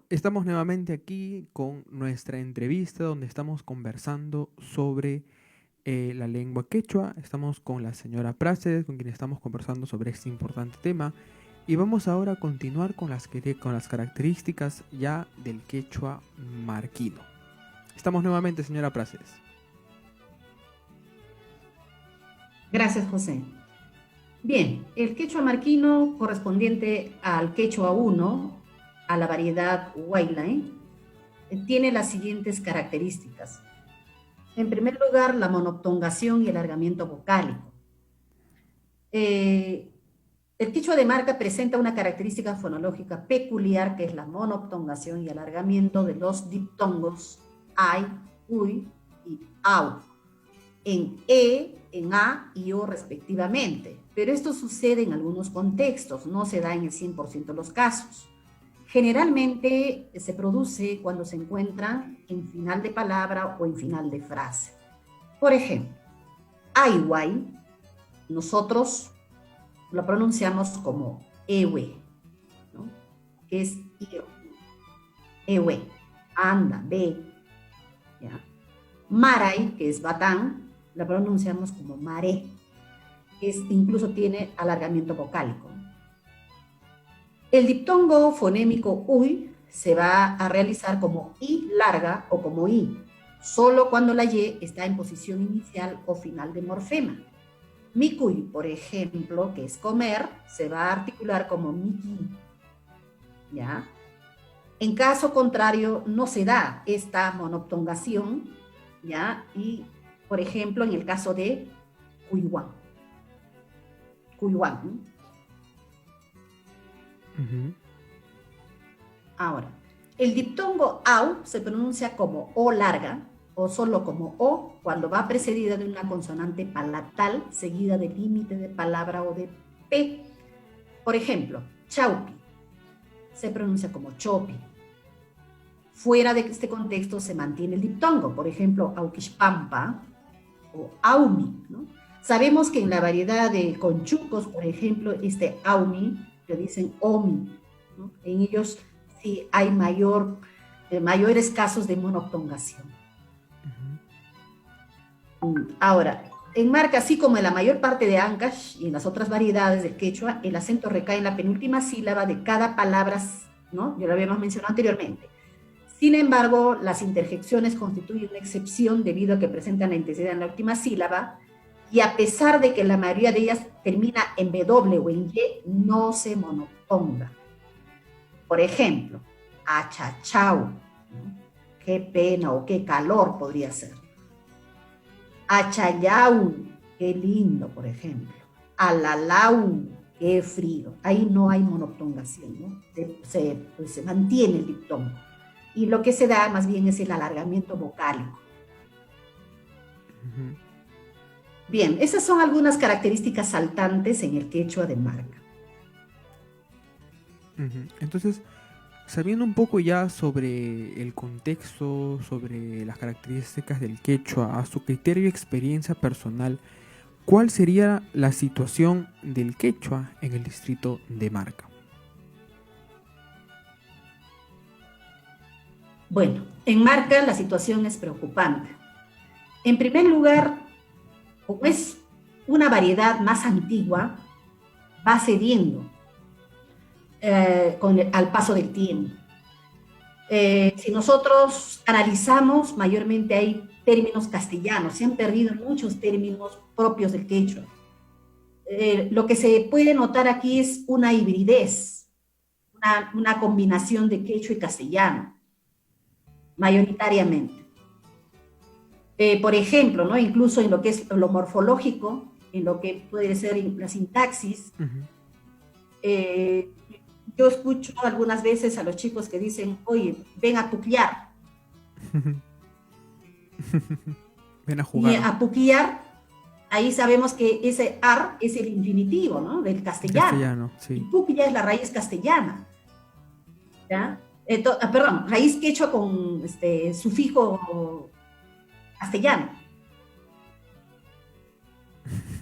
Estamos nuevamente aquí con nuestra entrevista donde estamos conversando sobre la lengua quechua. Estamos con la señora Pracedes, con quien estamos conversando sobre este importante tema. Y vamos ahora a continuar con las características ya del quechua marquino. Estamos nuevamente, señora Pracedes. Gracias, José. Bien, el quechua marquino correspondiente al quechua 1, a la variedad Huaylain, tiene las siguientes características. En primer lugar, la monoptongación y el alargamiento vocálico. El quechua de marca presenta una característica fonológica peculiar, que es la monoptongación y alargamiento de los diptongos ay, uy y au, en e, en a y o respectivamente. Pero esto sucede en algunos contextos, no se da en el 100% de los casos. Generalmente se produce cuando se encuentran en final de palabra o en final de frase. Por ejemplo, aiwai, nosotros lo pronunciamos como ewe, ¿no? Que es io. Ewe, anda, ve. ¿Ya? Maray, que es batán, la pronunciamos como maré. Incluso tiene alargamiento vocálico. El diptongo fonémico uy se va a realizar como i larga o como i, solo cuando la y está en posición inicial o final de morfema. Mikuy, por ejemplo, que es comer, se va a articular como miki. ¿Ya? En caso contrario, no se da esta monoptongación, ¿ya? Y, por ejemplo, en el caso de cuyuan. Cuyuan, ¿no? Ahora, el diptongo au se pronuncia como o larga o solo como o cuando va precedida de una consonante palatal seguida del límite de palabra o de p. Por ejemplo, chaupi se pronuncia como chopi. Fuera de este contexto se mantiene el diptongo, por ejemplo, auquishpampa o aumi, ¿no? Sabemos que en la variedad de conchucos, por ejemplo, este aumi, que dicen omi, ¿no? En ellos sí hay mayores casos de monoptongación. Ahora, en marca, así como en la mayor parte de Ancash y en las otras variedades del quechua, el acento recae en la penúltima sílaba de cada palabra, ¿no? Ya lo habíamos mencionado anteriormente. Sin embargo, las interjecciones constituyen una excepción debido a que presentan la intensidad en la última sílaba, y a pesar de que la mayoría de ellas termina en W o en Y, no se monoptonga. Por ejemplo, achachau, ¿no? Qué pena o qué calor podría ser. Achayau, qué lindo, por ejemplo. Alalau, qué frío. Ahí no hay monotongación, ¿no? Pues se mantiene el diptongo. Y lo que se da más bien es el alargamiento vocálico. Ujú. Bien, esas son algunas características saltantes en el quechua de marca. Ujú. Entonces, sabiendo un poco ya sobre el contexto, sobre las características del quechua, a su criterio y experiencia personal, ¿cuál sería la situación del quechua en el distrito de Marca? Bueno, en marca la situación es preocupante. En primer lugar, como es una variedad más antigua, va cediendo al paso del tiempo. Si nosotros analizamos, mayormente hay términos castellanos, se han perdido muchos términos propios del quechua. Lo que se puede notar aquí es una hibridez, una combinación de quechua y castellano, mayoritariamente. Por ejemplo, ¿no? Incluso en lo que es lo morfológico, en lo que puede ser la sintaxis, Ujú. yo escucho algunas veces a los chicos que dicen, oye, ven a puquear. Ven a Y jugar. a puquear, ahí sabemos que ese ar es el infinitivo, ¿no? Del castellano. Castellano, Y sí. puquia es la raíz castellana. ¿Ya? Perdón, raíz quechua con sufijo castellano.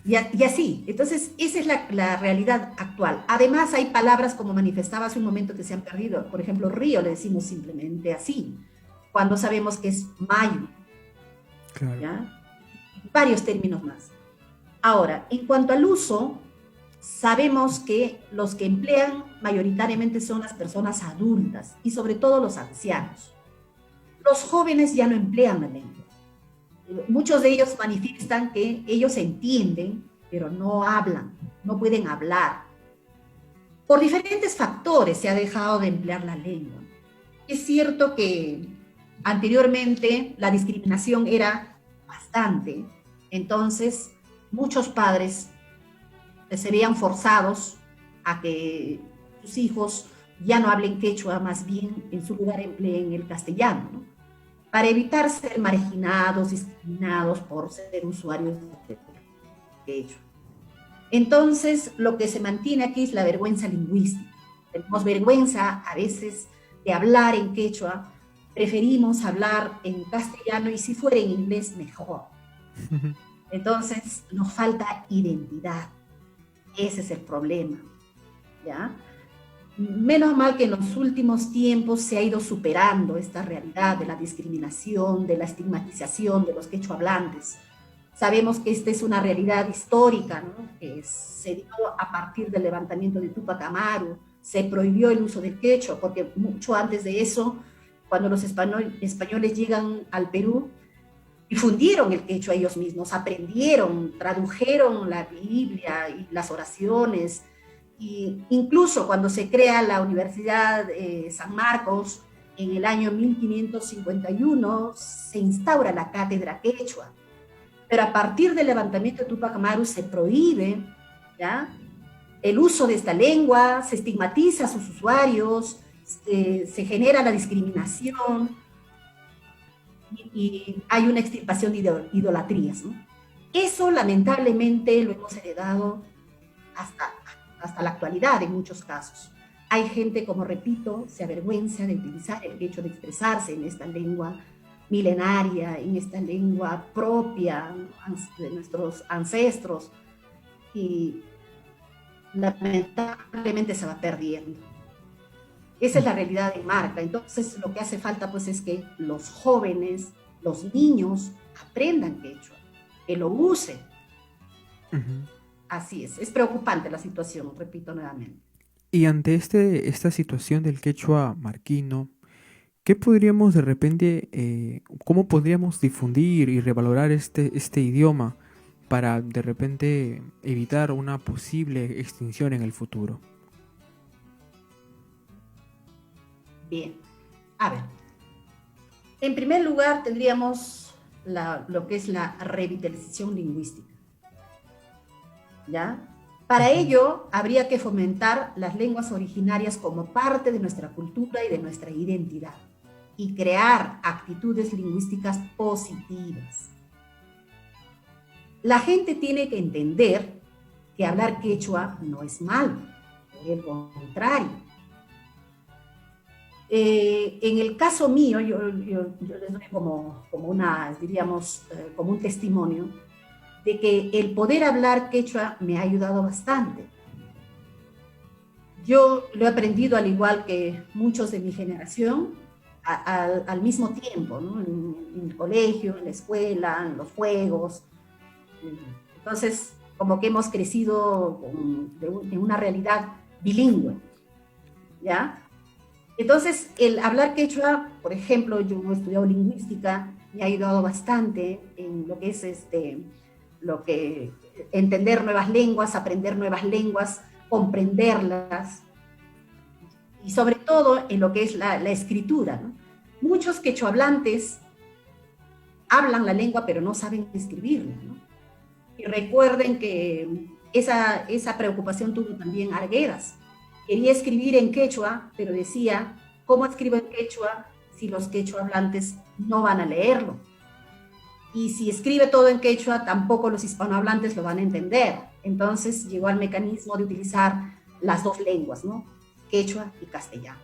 Y así, entonces esa es la realidad actual. Además hay palabras, como manifestaba hace un momento, que se han perdido. Por ejemplo, río le decimos simplemente así, cuando sabemos que es mayo, Claro. ¿ya? Varios términos más. Ahora, en cuanto al uso, sabemos que los que emplean mayoritariamente son las personas adultas y sobre todo los ancianos. Los jóvenes ya no emplean la lengua. Muchos de ellos manifiestan que ellos entienden, pero no hablan, no pueden hablar. Por diferentes factores se ha dejado de emplear la lengua. Es cierto que anteriormente la discriminación era bastante, entonces muchos padres se veían forzados a que sus hijos ya no hablen quechua, más bien en su lugar empleen el castellano, ¿no? Para evitar ser marginados, discriminados por ser usuarios de quechua. Entonces, lo que se mantiene aquí es la vergüenza lingüística. Tenemos vergüenza a veces de hablar en quechua, preferimos hablar en castellano y si fuera en inglés, mejor. Entonces, nos falta identidad. Ese es el problema, ¿ya? Menos mal que en los últimos tiempos se ha ido superando esta realidad de la discriminación, de la estigmatización de los quechohablantes. Sabemos que esta es una realidad histórica, ¿no? Que se dio a partir del levantamiento de Tupac Amaru, se prohibió el uso del quechua, porque mucho antes de eso, cuando los españoles llegan al Perú, difundieron el quechua ellos mismos, aprendieron, tradujeron la Biblia y las oraciones, y incluso cuando se crea la Universidad San Marcos, en el año 1551, se instaura la cátedra quechua. Pero a partir del levantamiento de Tupac Amaru se prohíbe, ¿ya?, el uso de esta lengua, se estigmatiza a sus usuarios, se genera la discriminación y hay una extirpación de idolatrías, ¿no? Eso lamentablemente lo hemos heredado hasta la actualidad en muchos casos. Hay gente, como repito, se avergüenza de utilizar el hecho de expresarse en esta lengua milenaria, en esta lengua propia de nuestros ancestros, y lamentablemente se va perdiendo. Esa es la realidad de marca. Entonces lo que hace falta pues es que los jóvenes, los niños aprendan quechua, que lo usen. Ujú. Así es preocupante la situación, repito nuevamente. Y ante esta situación del quechua marquino, ¿qué podríamos de repente, cómo podríamos difundir y revalorar este idioma para de repente evitar una posible extinción en el futuro? Bien, a ver, en primer lugar tendríamos lo que es la revitalización lingüística, ¿ya? Para ello, habría que fomentar las lenguas originarias como parte de nuestra cultura y de nuestra identidad y crear actitudes lingüísticas positivas. La gente tiene que entender que hablar quechua no es malo, por el contrario. En el caso mío, yo les doy como como un testimonio de que el poder hablar quechua me ha ayudado bastante. Yo lo he aprendido al igual que muchos de mi generación, al mismo tiempo, ¿no? En el colegio, en la escuela, en los juegos. Entonces, como que hemos crecido en una realidad bilingüe, ¿ya? Entonces, el hablar quechua, por ejemplo, yo he estudiado lingüística, me ha ayudado bastante en lo que es entender nuevas lenguas, aprender nuevas lenguas, comprenderlas, y sobre todo en lo que es la escritura, ¿no? Muchos quechohablantes hablan la lengua, pero no saben escribirla, ¿no? Y recuerden que esa preocupación tuvo también Arguedas. Quería escribir en quechua, pero decía, ¿cómo escribo en quechua si los quechohablantes no van a leerlo? Y si escribe todo en quechua, tampoco los hispanohablantes lo van a entender. Entonces llegó al mecanismo de utilizar las dos lenguas, ¿no? Quechua y castellano.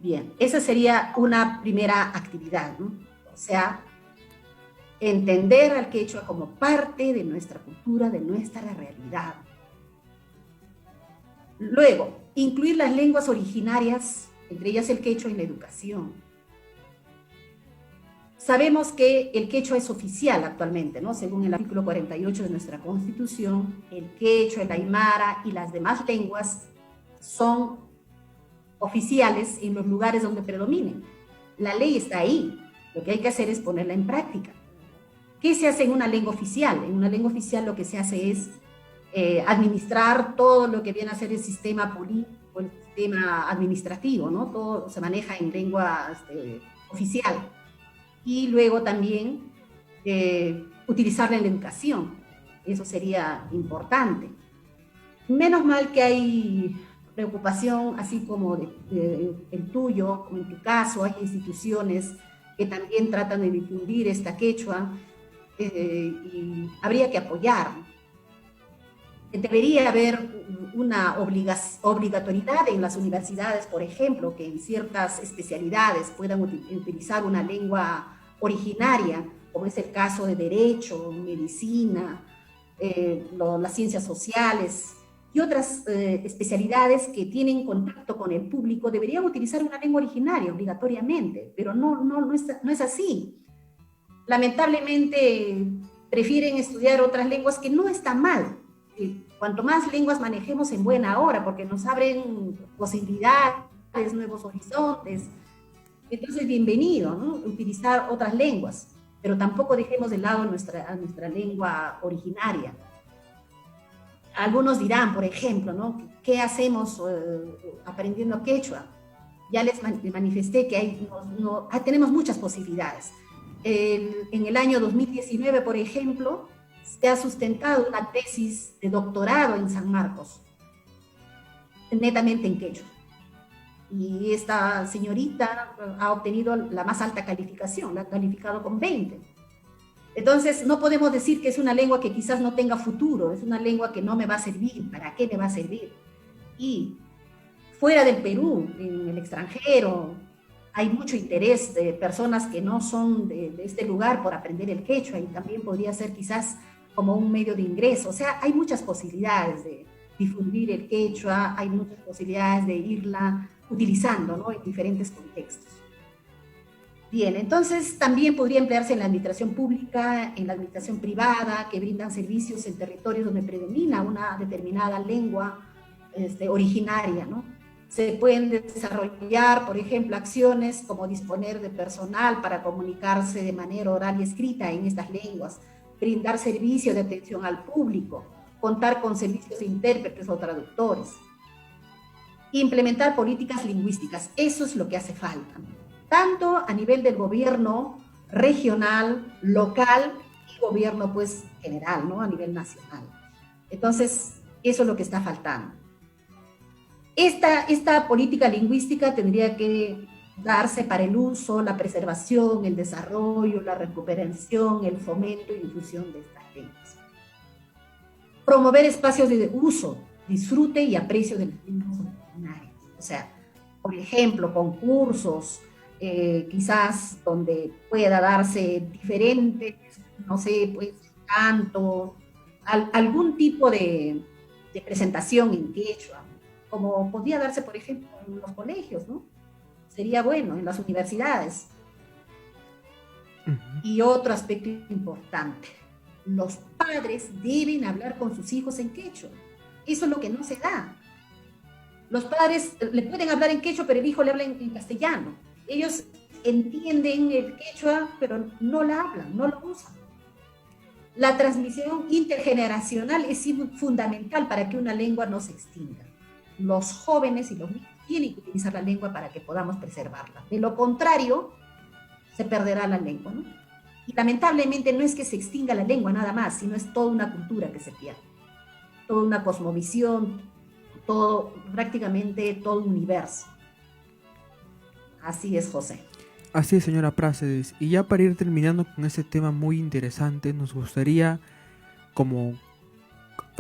Bien, esa sería una primera actividad, ¿no? O sea, entender al quechua como parte de nuestra cultura, de nuestra realidad. Luego, incluir las lenguas originarias, entre ellas el quechua, en la educación. Sabemos que el quechua es oficial actualmente, ¿no? Según el artículo 48 de nuestra Constitución, el quechua, el aymara y las demás lenguas son oficiales en los lugares donde predominen. La ley está ahí, lo que hay que hacer es ponerla en práctica. ¿Qué se hace en una lengua oficial? En una lengua oficial lo que se hace es administrar todo lo que viene a ser el sistema político, el sistema administrativo, ¿no? Todo se maneja en lengua oficial. Y luego también utilizarla en la educación. Eso sería importante. Menos mal que hay preocupación, así como el tuyo, como en tu caso, hay instituciones que también tratan de difundir esta quechua, y habría que apoyar. Debería haber una obligatoriedad en las universidades, por ejemplo, que en ciertas especialidades puedan utilizar una lengua originaria, como es el caso de Derecho, Medicina, las ciencias sociales y otras especialidades que tienen contacto con el público, deberían utilizar una lengua originaria obligatoriamente, pero no es así. Lamentablemente prefieren estudiar otras lenguas, que no está mal. Cuanto más lenguas manejemos en buena hora, porque nos abren posibilidades, nuevos horizontes. Entonces, bienvenido, ¿no? Utilizar otras lenguas, pero tampoco dejemos de lado nuestra lengua originaria. Algunos dirán, por ejemplo, ¿no? ¿Qué hacemos aprendiendo quechua? Ya les manifesté que tenemos muchas posibilidades. En el año 2019, por ejemplo, se ha sustentado una tesis de doctorado en San Marcos, netamente en quechua. Y esta señorita ha obtenido la más alta calificación, la ha calificado con 20. Entonces, no podemos decir que es una lengua que quizás no tenga futuro, es una lengua que no me va a servir. ¿Para qué me va a servir? Y fuera del Perú, en el extranjero, hay mucho interés de personas que no son de este lugar por aprender el quechua, y también podría ser quizás como un medio de ingreso. O sea, hay muchas posibilidades de difundir el quechua, hay muchas posibilidades de irla utilizando, ¿no? En diferentes contextos. Bien, entonces también podría emplearse en la administración pública, en la administración privada, que brindan servicios en territorios donde predomina una determinada lengua originaria, ¿no? Se pueden desarrollar, por ejemplo, acciones como disponer de personal para comunicarse de manera oral y escrita en estas lenguas, brindar servicios de atención al público, contar con servicios de intérpretes o traductores, implementar políticas lingüísticas. Eso es lo que hace falta, tanto a nivel del gobierno regional, local y gobierno pues general, ¿no? A nivel nacional. Entonces, eso es lo que está faltando. Esta política lingüística tendría que darse para el uso, la preservación, el desarrollo, la recuperación, el fomento y difusión de estas lenguas. Promover espacios de uso, disfrute y aprecio de las lenguas originarias. O sea, por ejemplo, concursos, quizás donde pueda darse diferentes, no sé, pues canto, algún tipo de presentación en quechua, como podría darse, por ejemplo, en los colegios, ¿no? Sería bueno, en las universidades. Y otro aspecto importante, los padres deben hablar con sus hijos en quechua. Eso es lo que no se da. Los padres le pueden hablar en quechua, pero el hijo le habla en castellano. Ellos entienden el quechua, pero no la hablan, no lo usan. La transmisión intergeneracional es fundamental para que una lengua no se extinga. Los jóvenes y los niños tienen que utilizar la lengua para que podamos preservarla. De lo contrario, se perderá la lengua, ¿no? Y lamentablemente no es que se extinga la lengua nada más, sino es toda una cultura que se pierde. Toda una cosmovisión, prácticamente todo un universo. Así es, José. Así es, señora Prácedes. Y ya para ir terminando con ese tema muy interesante, nos gustaría, como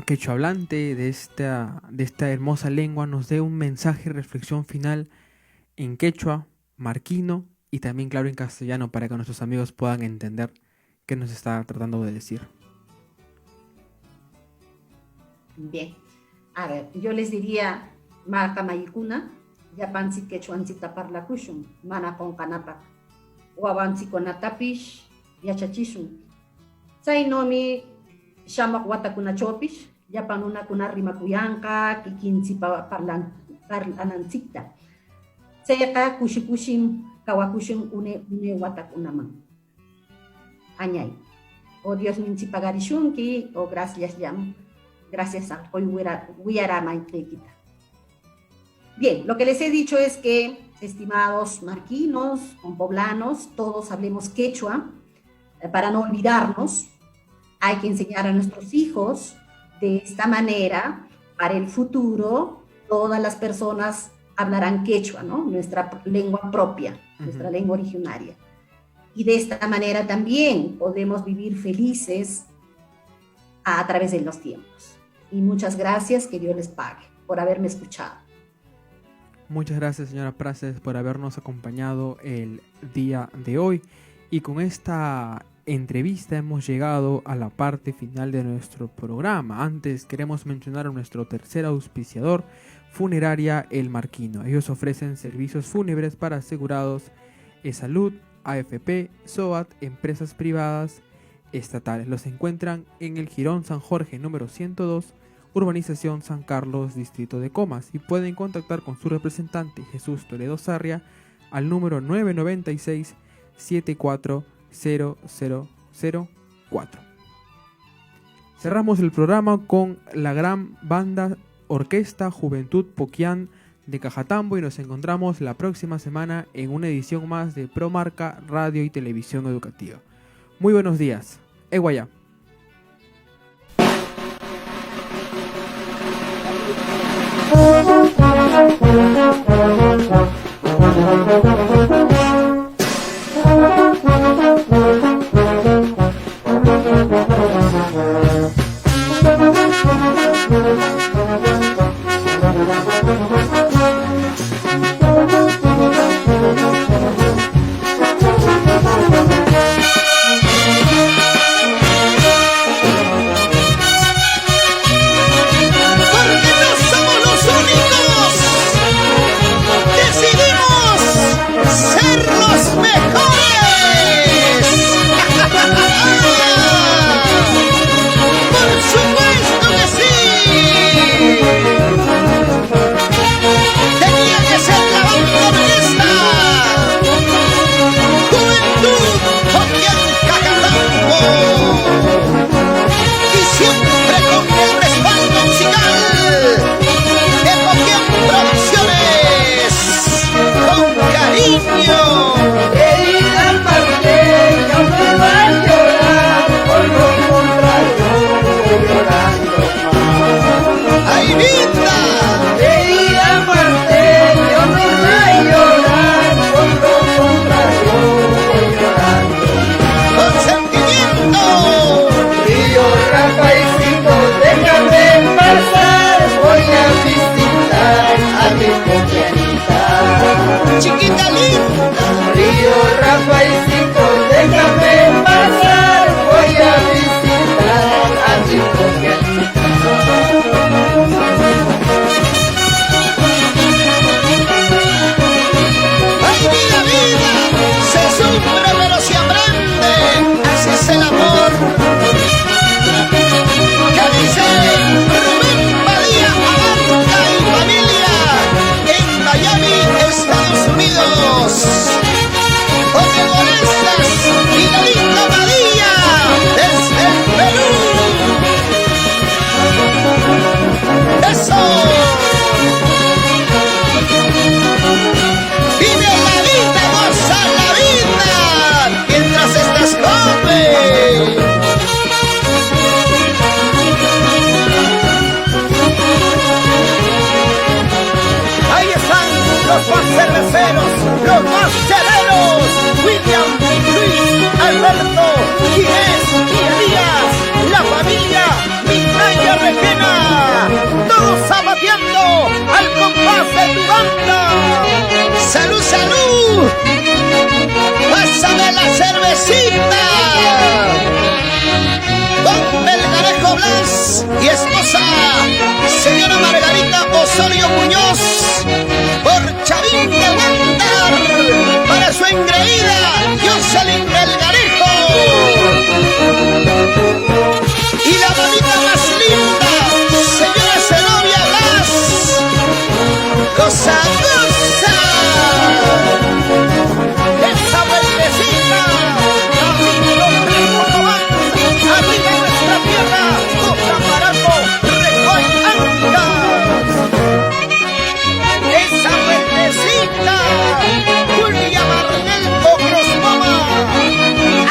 quechua hablante de esta hermosa lengua, nos dé un mensaje y reflexión final en quechua, marquino y también, claro, en castellano, para que nuestros amigos puedan entender qué nos está tratando de decir. Bien. A ver, yo les diría, marca mayikuna, yapansi quechuansi taparlakushun, mana konkanapak, wawansi konatapish, yachachishun. Sainomi shamak watakunachopish, yapanuna kuna rimakuyanka, kikinsi parlanansikta. Seyaka kushikushim kawakushun une watakunaman. Añay. O Dios minsi pagarishunki, o gracias yam. Gracias a hoy Bien, lo que les he dicho es que, estimados marquinos, poblanos, todos hablemos quechua, para no olvidarnos. Hay que enseñar a nuestros hijos de esta manera. Para el futuro, todas las personas hablarán quechua, ¿no? Nuestra lengua propia, nuestra lengua originaria. Y de esta manera también podemos vivir felices a través de los tiempos. Y muchas gracias, que Dios les pague por haberme escuchado. Muchas gracias, señora Prácedes, por habernos acompañado el día de hoy. Y con esta entrevista hemos llegado a la parte final de nuestro programa. Antes queremos mencionar a nuestro tercer auspiciador, Funeraria El Marquino. Ellos ofrecen servicios fúnebres para asegurados de salud, AFP, SOAT, empresas privadas, estatales. Los encuentran en el Jirón San Jorge número 102, Urbanización San Carlos, Distrito de Comas, y pueden contactar con su representante Jesús Toledo Sarria al número 996-740004. Cerramos el programa con la gran banda Orquesta Juventud Poquián de Cajatambo y nos encontramos la próxima semana en una edición más de Promarca Radio y Televisión Educativa. Muy buenos días. Eguaya. Porque no somos los únicos. Decidimos más cerveceros, los más cheleros, William, Luis, Alberto, Ginés y Elías, la familia Minaya Requena, todos zapateando al compás de tu banda. ¡Salud, salud! ¡Pásame la cervecita! Don Melgarejo Blas y esposa, señora Margarita Osorio Muñoz, por Chavín de Guandar, para su engreída Jocelyn Melgarejo. Y la mamita más linda, señora Zenobia Blas, cosa, cosa. Esa vueltecita, arriba nuestra tierra, cosa barato, recoy ancas. Esa vueltecita, Julia Marnel Ocrosmoma,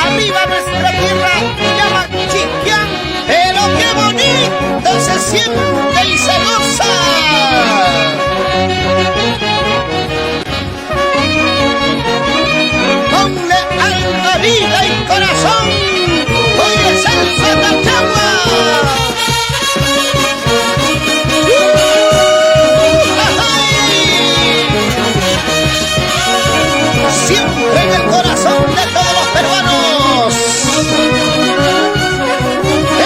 arriba nuestra tierra, llama Chiquián, pero qué bonito se siente y se goza. Ponle alma, vida y corazón, hoy es el Fatachagua. Siempre en el corazón de todos los peruanos.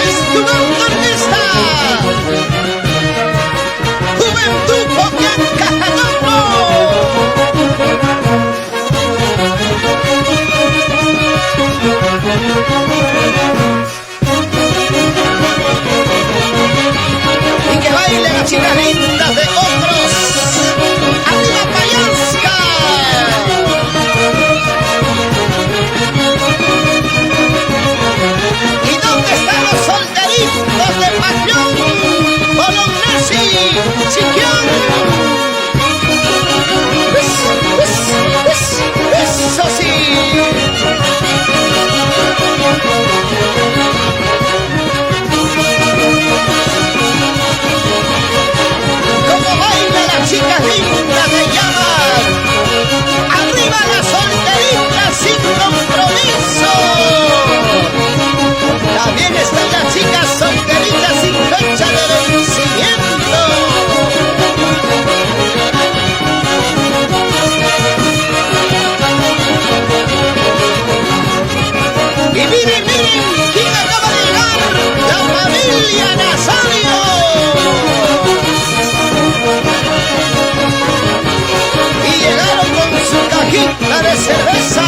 Es tu orquesta, Juventud Poquiancajanopo. Y que bailen las chicas lindas de otros. ¡Arriba Payansca! ¿Y dónde están los solteritos de Pañón? Bolognesi, Chiquián. Eso sí. Como bailan las chicas lindas de Llaman. Arriba las solteritas sin compromiso. También están las chicas solteritas sin fecha de vencimiento. Y miren, miren, ¿quién acaba de llegar? La familia Nazario. Y llegaron con su cajita de cerveza.